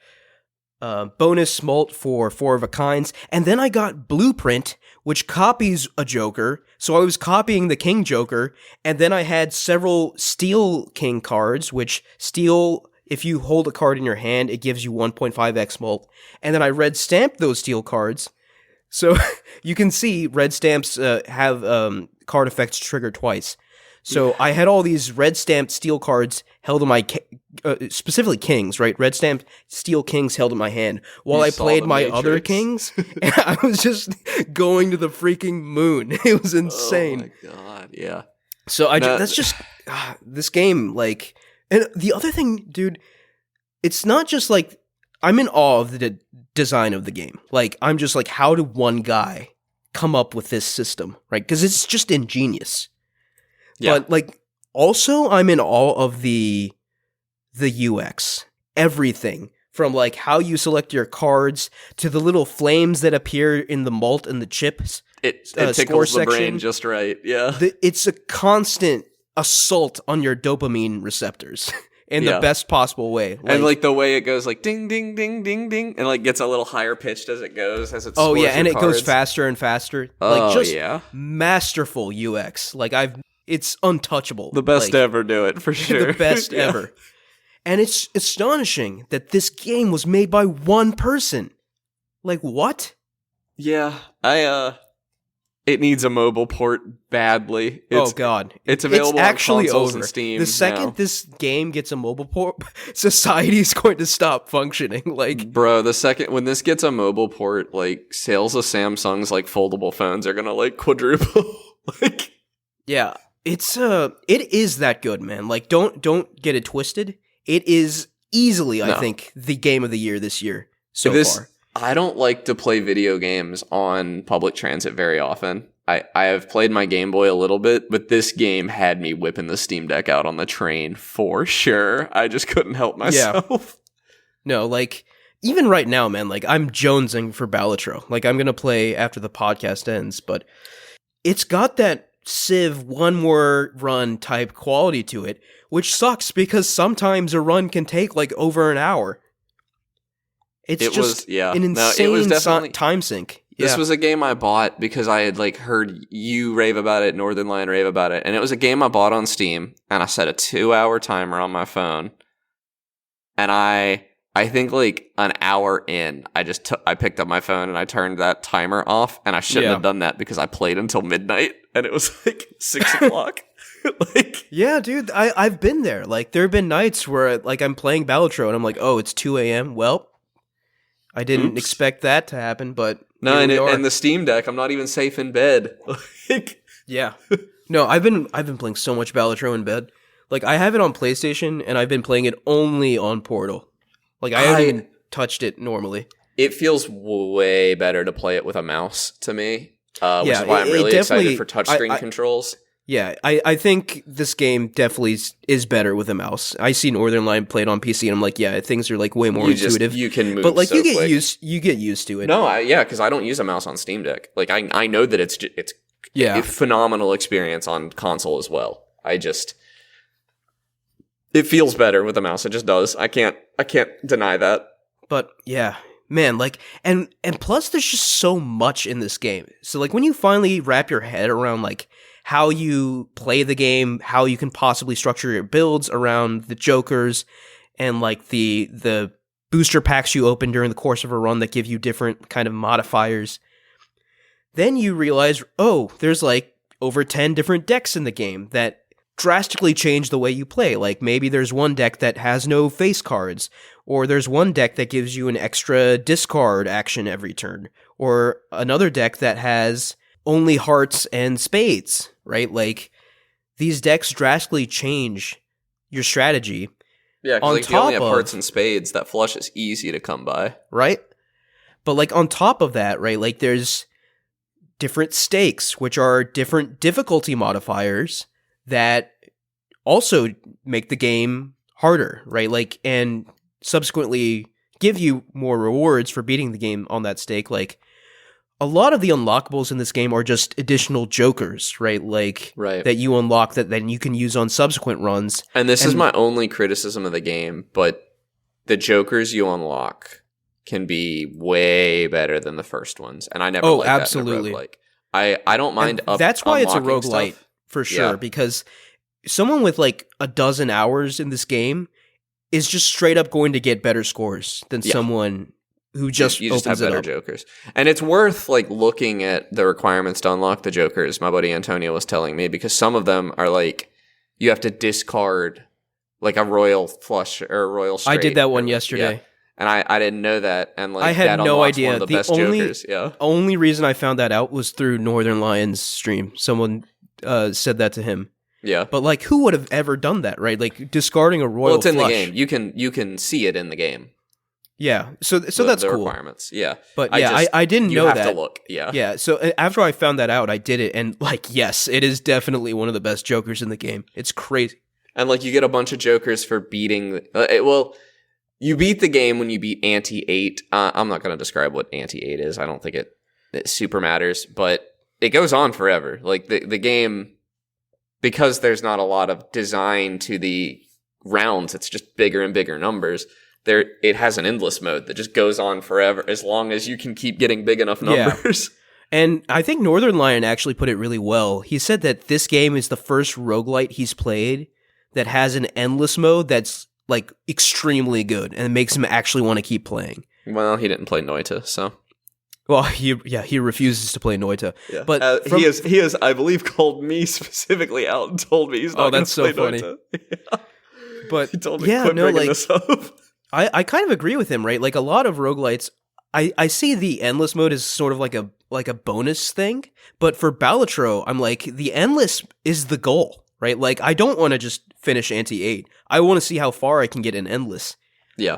bonus smult for 4 of a kinds, and then I got Blueprint, which copies a Joker. So I was copying the King Joker, and then I had several Steel King cards, which Steel, if you hold a card in your hand, it gives you 1.5x mult. And then I red stamped those Steel cards. So you can see red stamps have card effects trigger twice. So I had all these red stamped steel cards held in my, specifically kings, right? Red stamped steel kings held in my hand while I played my other kings. And I was just going to the freaking moon. It was insane. Oh my god, yeah. So that's just, this game, like, and the other thing, dude, it's not just like, I'm in awe of the design of the game. Like, I'm just like, how did one guy come up with this system, right? Because it's just ingenious. Yeah. But like, also, I'm in awe of the UX. Everything from like how you select your cards to the little flames that appear in the malt and the chips. It tickles the brain just right. Yeah, it's a constant assault on your dopamine receptors in the best possible way. And like the way it goes, like ding, ding, ding, ding, ding, and like gets a little higher pitched as it goes, as it. Oh yeah, and it goes faster and faster. Like just yeah, masterful UX. Like it's untouchable. The best to ever do it, for sure. The best ever. And it's astonishing that this game was made by one person. Like, what? Yeah, it needs a mobile port badly. Oh god. It's available actually on consoles over. and Steam. The second this game gets a mobile port, society is going to stop functioning. Like, bro, the second when this gets a mobile port, like sales of Samsung's like foldable phones are gonna like quadruple. Like, yeah. It is that good, man. Like, don't get it twisted. It is easily, I think, the game of the year this year so far. I don't like to play video games on public transit very often. I have played my Game Boy a little bit, but this game had me whipping the Steam Deck out on the train for sure. I just couldn't help myself. Yeah. No, like, even right now, man, like, I'm jonesing for Balatro. Like, I'm going to play after the podcast ends, but it's got that Civ one more run type quality to it, which sucks because sometimes a run can take like over an hour. It was an insane time sink. This was a game I bought because I had like heard you rave about it, Northern Lion rave about it, and it was a game I bought on Steam, and I set a 2-hour timer on my phone, and I think like an hour in, I picked up my phone and I turned that timer off, and I shouldn't have done that because I played until midnight, and it was like 6 o'clock. Like, yeah, dude, I've been there. Like, there have been nights where like I'm playing Balatro and I'm like, oh, it's 2 a.m. Well, I didn't expect that to happen, but no, and the Steam Deck, I'm not even safe in bed. Like, yeah, no, I've been playing so much Balatro in bed. Like, I have it on PlayStation, and I've been playing it only on Portal. Like, I haven't even touched it normally. It feels way better to play it with a mouse to me, which Yeah, is why I'm really excited for touchscreen I- controls. Yeah, I think this game definitely is better with a mouse. I see Northern Lion played on PC, and I'm like, yeah, things are like way more intuitive. You can move, but like so you get quick. used to it. No, because I don't use a mouse on Steam Deck. Like I know that it's Yeah. a phenomenal experience on console as well. It feels better with a mouse. It just does. I can't deny that. But yeah, man, like, and plus there's just so much in this game. So like when you finally wrap your head around like how you play the game, how you can possibly structure your builds around the Jokers, and like the booster packs you open during the course of a run that give you different kind of modifiers, then you realize, oh, there's like over 10 different decks in the game that drastically change the way you play. Like maybe there's one deck that has no face cards, or there's one deck that gives you an extra discard action every turn, or another deck that has only hearts and spades, right? Like these decks drastically change your strategy. Yeah, because like, if you only have hearts and spades, that flush is easy to come by. Right? But like on top of that, right, like there's different stakes, which are different difficulty modifiers that also make the game harder, right? Like, and subsequently give you more rewards for beating the game on that stake. Like, a lot of the unlockables in this game are just additional Jokers, right? Like, that you unlock that then you can use on subsequent runs. And this is my only criticism of the game, but the Jokers you unlock can be way better than the first ones. And I never liked absolutely. that in a roguelike. I don't mind that's why it's a unlocking roguelite, stuff. for sure, because someone with like a dozen hours in this game is just straight up going to get better scores than someone who just you just have better Jokers. And it's worth like looking at the requirements to unlock the Jokers, my buddy Antonio was telling me, because some of them are like you have to discard like a royal flush or a royal straight. I did that one yesterday. Yeah. And I didn't know that, and like I had that no unlocks idea. One of the best Jokers. Yeah. Only reason I found that out was through Northern Lion's stream. Someone said that to him. Yeah. But like, who would have ever done that, right? Like discarding a royal. Well, it's in flush. the game. You can see it in the game. Yeah. So that's the cool. Requirements. Yeah. But I didn't know that. You have to look. Yeah. Yeah. So after I found that out, I did it, and like, yes, it is definitely one of the best Jokers in the game. It's crazy. And like, you get a bunch of Jokers for beating. You beat the game when you beat Ante 8. I'm not going to describe what Ante 8 is. I don't think it super matters, but it goes on forever. Like the game, because there's not a lot of design to the rounds, it's just bigger and bigger numbers. It has an endless mode that just goes on forever as long as you can keep getting big enough numbers. Yeah. And I think Northern Lion actually put it really well. He said that this game is the first roguelite he's played that has an endless mode that's like extremely good, and it makes him actually want to keep playing. Well, he didn't play Noita, so. Well, he refuses to play Noita. Yeah. But he has, I believe, called me specifically out and told me he's not going to play funny. Noita. Yeah. But he told me quit bringing this up. I kind of agree with him, right? Like a lot of roguelites, I see the endless mode as sort of like a bonus thing, but for Balatro, I'm like, the endless is the goal, right? Like I don't want to just finish Ante 8. I want to see how far I can get in endless. Yeah.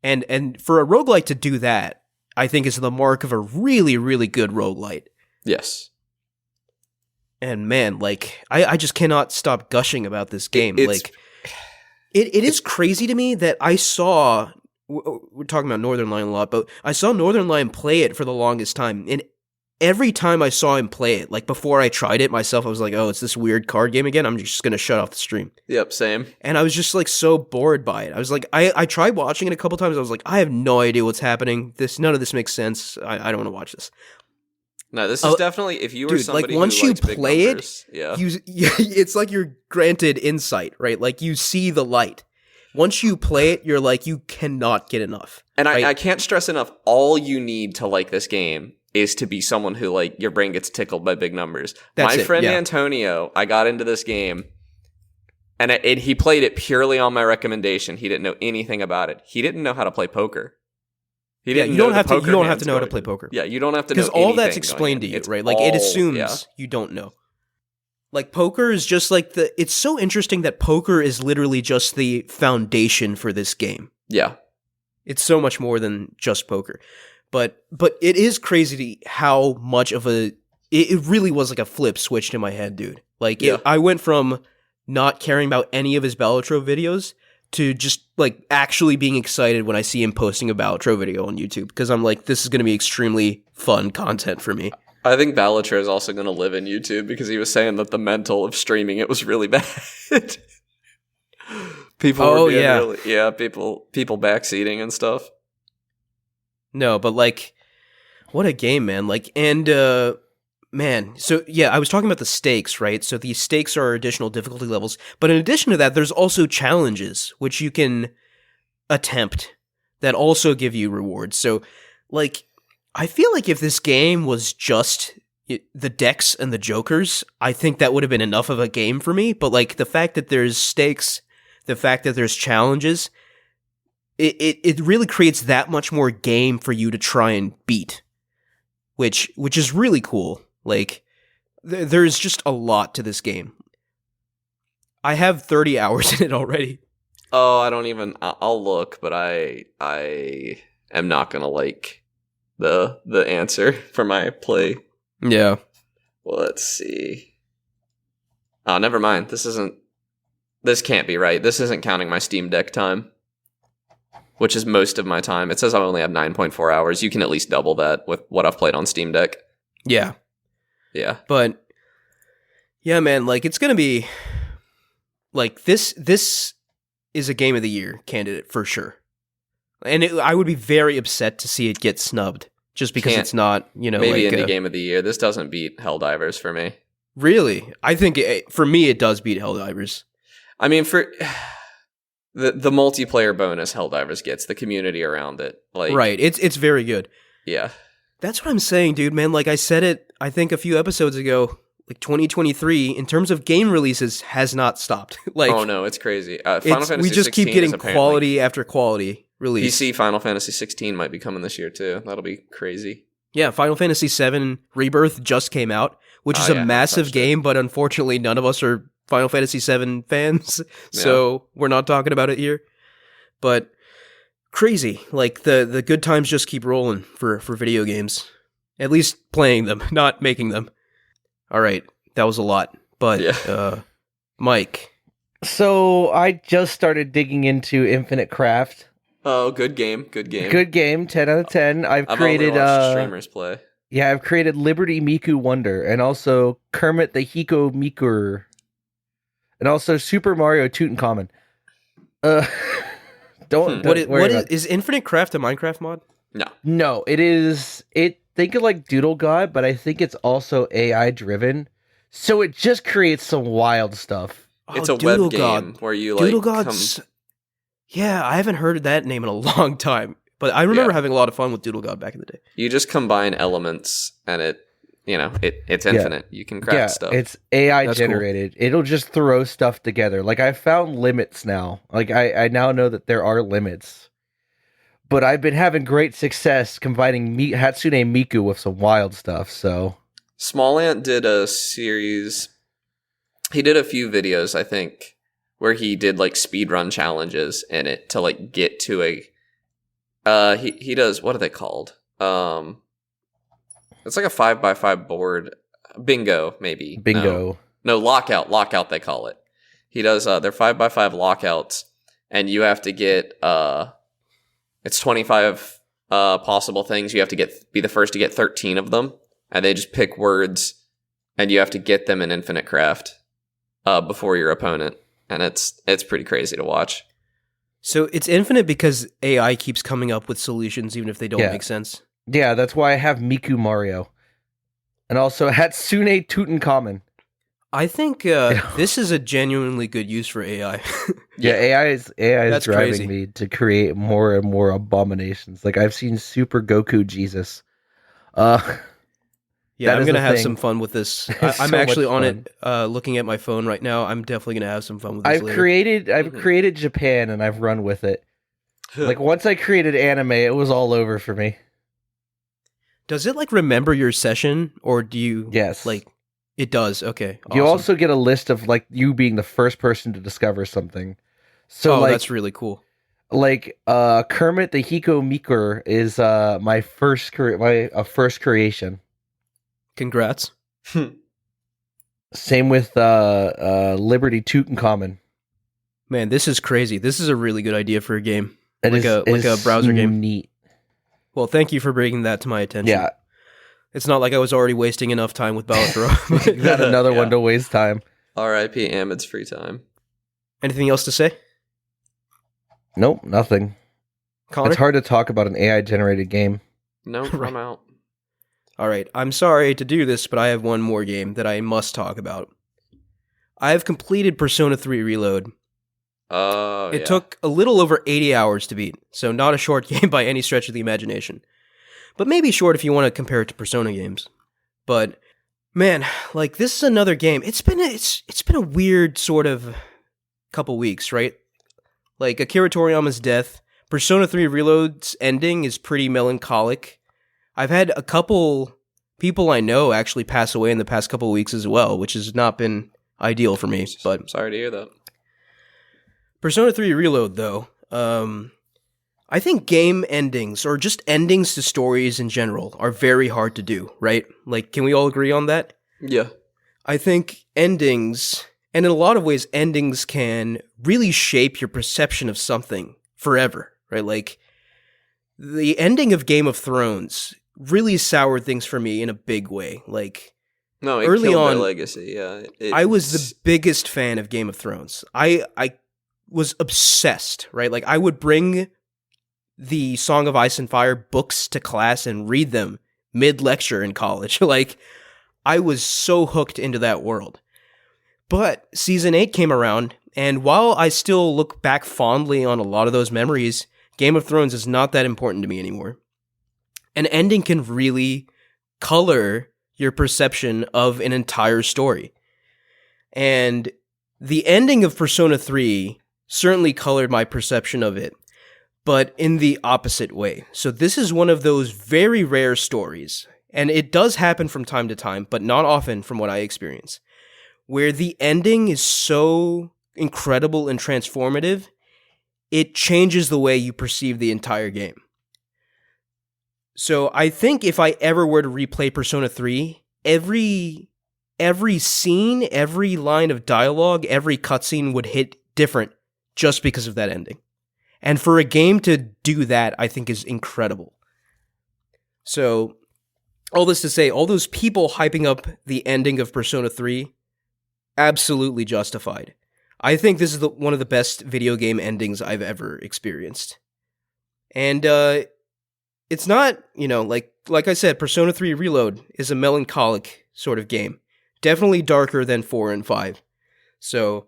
And for a roguelite to do that, I think is the mark of a really, really good roguelite. Yes. And man, like, I just cannot stop gushing about this game. It is crazy to me that I saw, we're talking about Northern Lion a lot, but I saw Northern Lion play it for the longest time. And every time I saw him play it, like before I tried it myself, I was like, oh, it's this weird card game again. I'm just going to shut off the stream. Yep, same. And I was just like so bored by it. I was like, I tried watching it a couple times. I was like, I have no idea what's happening. None of this makes sense. I don't want to watch this. No, this is definitely, if you were somebody like once who you liked big play numbers, it's like you're granted insight, right? Like you see the light. Once you play it, you're like, you cannot get enough. And right? I can't stress enough, all you need to like this game is to be someone who, like, your brain gets tickled by big numbers. My friend Antonio, I got into this game, and he played it purely on my recommendation. He didn't know anything about it. He didn't know how to play poker. You don't have to know how to play poker. Yeah, you don't have to know because all that's explained to you, right? Like it assumes you don't know. Like, poker is just like it's so interesting that poker is literally just the foundation for this game. Yeah. It's so much more than just poker. But it is crazy how much of it really was like a flip switched in my head, dude. Like, I went from not caring about any of his Balatro videos to just like actually being excited when I see him posting a Balatro video on YouTube, because I'm like, this is going to be extremely fun content for me. I think Balatro is also going to live in YouTube because he was saying that the mental of streaming it was really bad. People were being people backseating and stuff. No, but like, what a game, man. Like, and man, so yeah, I was talking about the stakes, right? So these stakes are additional difficulty levels, but in addition to that, there's also challenges which you can attempt that also give you rewards. So like, I feel like if this game was just the decks and the jokers, I think that would have been enough of a game for me. But like, the fact that there's stakes, the fact that there's challenges, it really creates that much more game for you to try and beat, which is really cool. Like, there's just a lot to this game. I have 30 hours in it already. Oh, I'll look, but I am not gonna like the answer for my play. Yeah. Well, let's see. Oh, never mind. This can't be right. This isn't counting my Steam Deck time, which is most of my time. It says I only have 9.4 hours. You can at least double that with what I've played on Steam Deck. Yeah. Yeah. But yeah, man, like, it's going to be like this is a game of the year candidate for sure. And I would be very upset to see it get snubbed just because it's not, maybe like indie game of the year. This doesn't beat Helldivers for me. Really? I think for me it does beat Helldivers. I mean, for the multiplayer bonus Helldivers gets, the community around it, like, right, it's very good. Yeah. That's what I'm saying, dude, man. Like, I said it, I think a few episodes ago, like 2023, in terms of game releases, has not stopped. Like, oh no, it's crazy. Final Fantasy we just keep getting quality after quality release. PC Final Fantasy 16 might be coming this year too. That'll be crazy. Yeah, Final Fantasy 7 Rebirth just came out, which is a massive game, but unfortunately none of us are Final Fantasy 7 fans, so we're not talking about it here. But crazy. Like, the good times just keep rolling for video games. At least playing them, not making them. All right, that was a lot. But, Mike. So, I just started digging into Infinite Craft. Oh, good game. Good game. Good game, 10 out of 10. I've created only watched streamers play. Yeah, I've created Liberty Miku Wonder, and also Kermit the Hiko Mikur, and also Super Mario Tutankhamun. Is Infinite Craft a Minecraft mod? No, it is. Think of like Doodle God, but I think it's also AI driven, so it just creates some wild stuff. It's a web game where you Doodle God's. Yeah, I haven't heard that name in a long time, but I remember having a lot of fun with Doodle God back in the day. You just combine elements, and it's infinite. You can craft stuff. It's AI generated. Cool. It'll just throw stuff together. Like, I found limits now. Like, I now know that there are limits. But I've been having great success combining Hatsune Miku with some wild stuff, so... Small Ant did a series... He did a few videos, I think, where he did, like, speedrun challenges in it to, like, get to a... He does... What are they called? It's like a 5x5 board. Bingo, maybe. Bingo. No, lockout. Lockout, they call it. He does... They're 5x5 lockouts, and you have to get... It's 25 possible things. You have to be the first to get 13 of them, and they just pick words, and you have to get them in Infinite Craft before your opponent, and it's pretty crazy to watch. So it's infinite because AI keeps coming up with solutions, even if they don't make sense. Yeah, that's why I have Miku Mario, and also Hatsune Tutankhamun. I think this is a genuinely good use for AI. AI is driving crazy. me to create more and more abominations. Like, I've seen Super Goku Jesus. I'm gonna have some fun with this. I'm so actually on fun. it, looking at my phone right now. I'm definitely gonna have some fun with this. I've created Japan, and I've run with it. Like, once I created anime, it was all over for me. Does it, like, remember your session, or do you... Yes. Like... It does. Okay. You Awesome. also get a list of like you being the first person to discover something. So like that's really cool. like Kermit the Hiko Meeker is my first first creation. Congrats. Same with Liberty Tutankhamun. Man, this is crazy. This is a really good idea for a game. It like a browser game. Neat. Well, thank you for bringing that to my attention. Yeah. It's not like I was already wasting enough time with Balatro. You got another one to waste time. R.I.P. Amid's free time. Anything else to say? Nope, nothing. Connor? It's hard to talk about an AI-generated game. Nope, Right. I'm out. All right, I'm sorry to do this, but I have one more game that I must talk about. I have completed Persona 3 Reload. Oh, It took a little over 80 hours to beat, so not a short game by any stretch of the imagination. But maybe short if you want to compare it to Persona games. But man, like this is another game. It's been a weird sort of couple weeks, right? Like Akira Toriyama's death, Persona 3 Reload's ending is pretty melancholic. I've had a couple people I know actually pass away in the past couple weeks as well, which has not been ideal for me. But I'm sorry to hear that. Persona 3 Reload, though, I think game endings, or just endings to stories in general, are very hard to do, right? Like, can we all agree on that? Yeah. I think endings, and in a lot of ways, endings can really shape your perception of something forever, right? Like, the ending of Game of Thrones really soured things for me in a big way. Like, No, it early killed on, their legacy, yeah. I was the biggest fan of Game of Thrones. I was obsessed, right? Like, I would bring the Song of Ice and Fire books to class and read them mid-lecture in college. Like, I was so hooked into that world. But Season 8 came around, and while I still look back fondly on a lot of those memories, Game of Thrones is not that important to me anymore. An ending can really color your perception of an entire story. And the ending of Persona 3 certainly colored my perception of it, but in the opposite way. So this is one of those very rare stories, and it does happen from time to time, but not often from what I experience, where the ending is so incredible and transformative, it changes the way you perceive the entire game. So I think if I ever were to replay Persona 3, every scene, every line of dialogue, every cutscene would hit different just because of that ending. And for a game to do that, I think is incredible. So, all this to say, all those people hyping up the ending of Persona 3, absolutely justified. I think this is one of the best video game endings I've ever experienced. And it's not, like I said, Persona 3 Reload is a melancholic sort of game. Definitely darker than 4 and 5. So,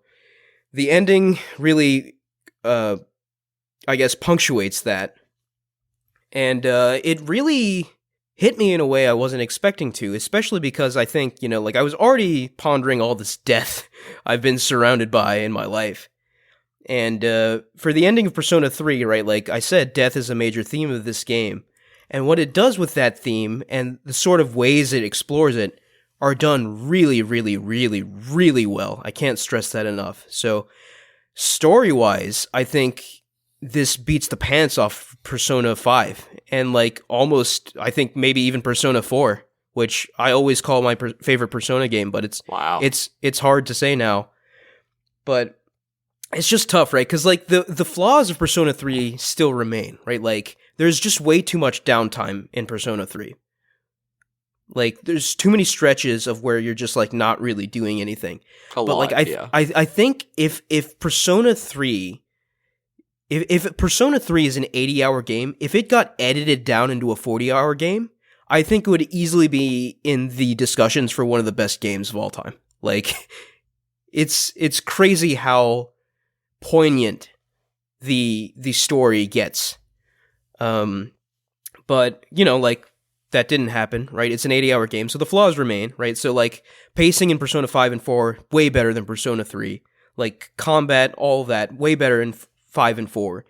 the ending really, I guess, punctuates that. And it really hit me in a way I wasn't expecting to, especially because I think, I was already pondering all this death I've been surrounded by in my life. And for the ending of Persona 3, right, like I said, death is a major theme of this game. And what it does with that theme and the sort of ways it explores it are done really, really, really, really well. I can't stress that enough. So, story-wise, I think this beats the pants off Persona 5, and almost, I think maybe even Persona 4, which I always call my favorite Persona game, but it's hard to say now. But it's just tough, right? Because the flaws of Persona 3 still remain, right? Like, there's just way too much downtime in Persona 3. Like, there's too many stretches of where you're just not really doing anything. I think if Persona 3, if Persona 3 is an 80-hour game, if it got edited down into a 40-hour game, I think it would easily be in the discussions for one of the best games of all time. Like, it's crazy how poignant the story gets. But that didn't happen, right? It's an 80-hour game, so the flaws remain, right? So, pacing in Persona 5 and 4, way better than Persona 3. Combat, all that, way better in 5 and 4.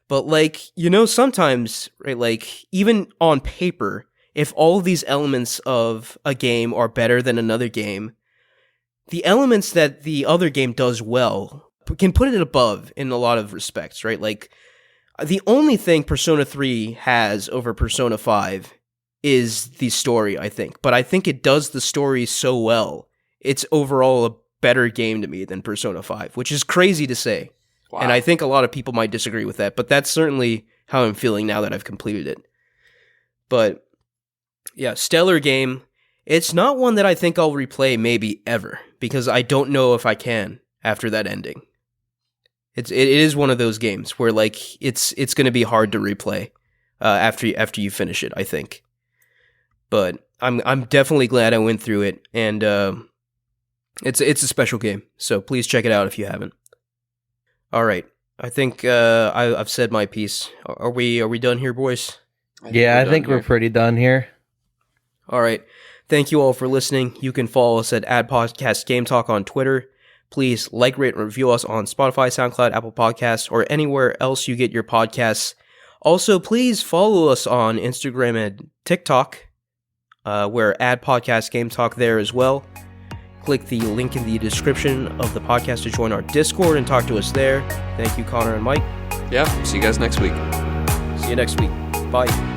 But, sometimes, right, even on paper, if all of these elements of a game are better than another game, the elements that the other game does well can put it above in a lot of respects, right? Like, the only thing Persona 3 has over Persona 5 is the story, I think. But I think it does the story so well, it's overall a better game to me than Persona 5, which is crazy to say. Wow. And I think a lot of people might disagree with that, but that's certainly how I'm feeling now that I've completed it. But yeah, stellar game. It's not one that I think I'll replay maybe ever, because I don't know if I can after that ending. It is one of those games where like it's going to be hard to replay after you finish it, I think. But I'm definitely glad I went through it, and it's a special game. So please check it out if you haven't. All right, I think I've said my piece. Are we done here, boys? I think we're pretty done here. All right. Thank you all for listening. You can follow us at @Podcast Game Talk on Twitter. Please like, rate, and review us on Spotify, SoundCloud, Apple Podcasts, or anywhere else you get your podcasts. Also, please follow us on Instagram and TikTok. We're @Podcast Game Talk there as well. Click the link in the description of the podcast to join our Discord and talk to us there. Thank you, Connor and Mike. Yeah, see you guys next week. See you next week. Bye.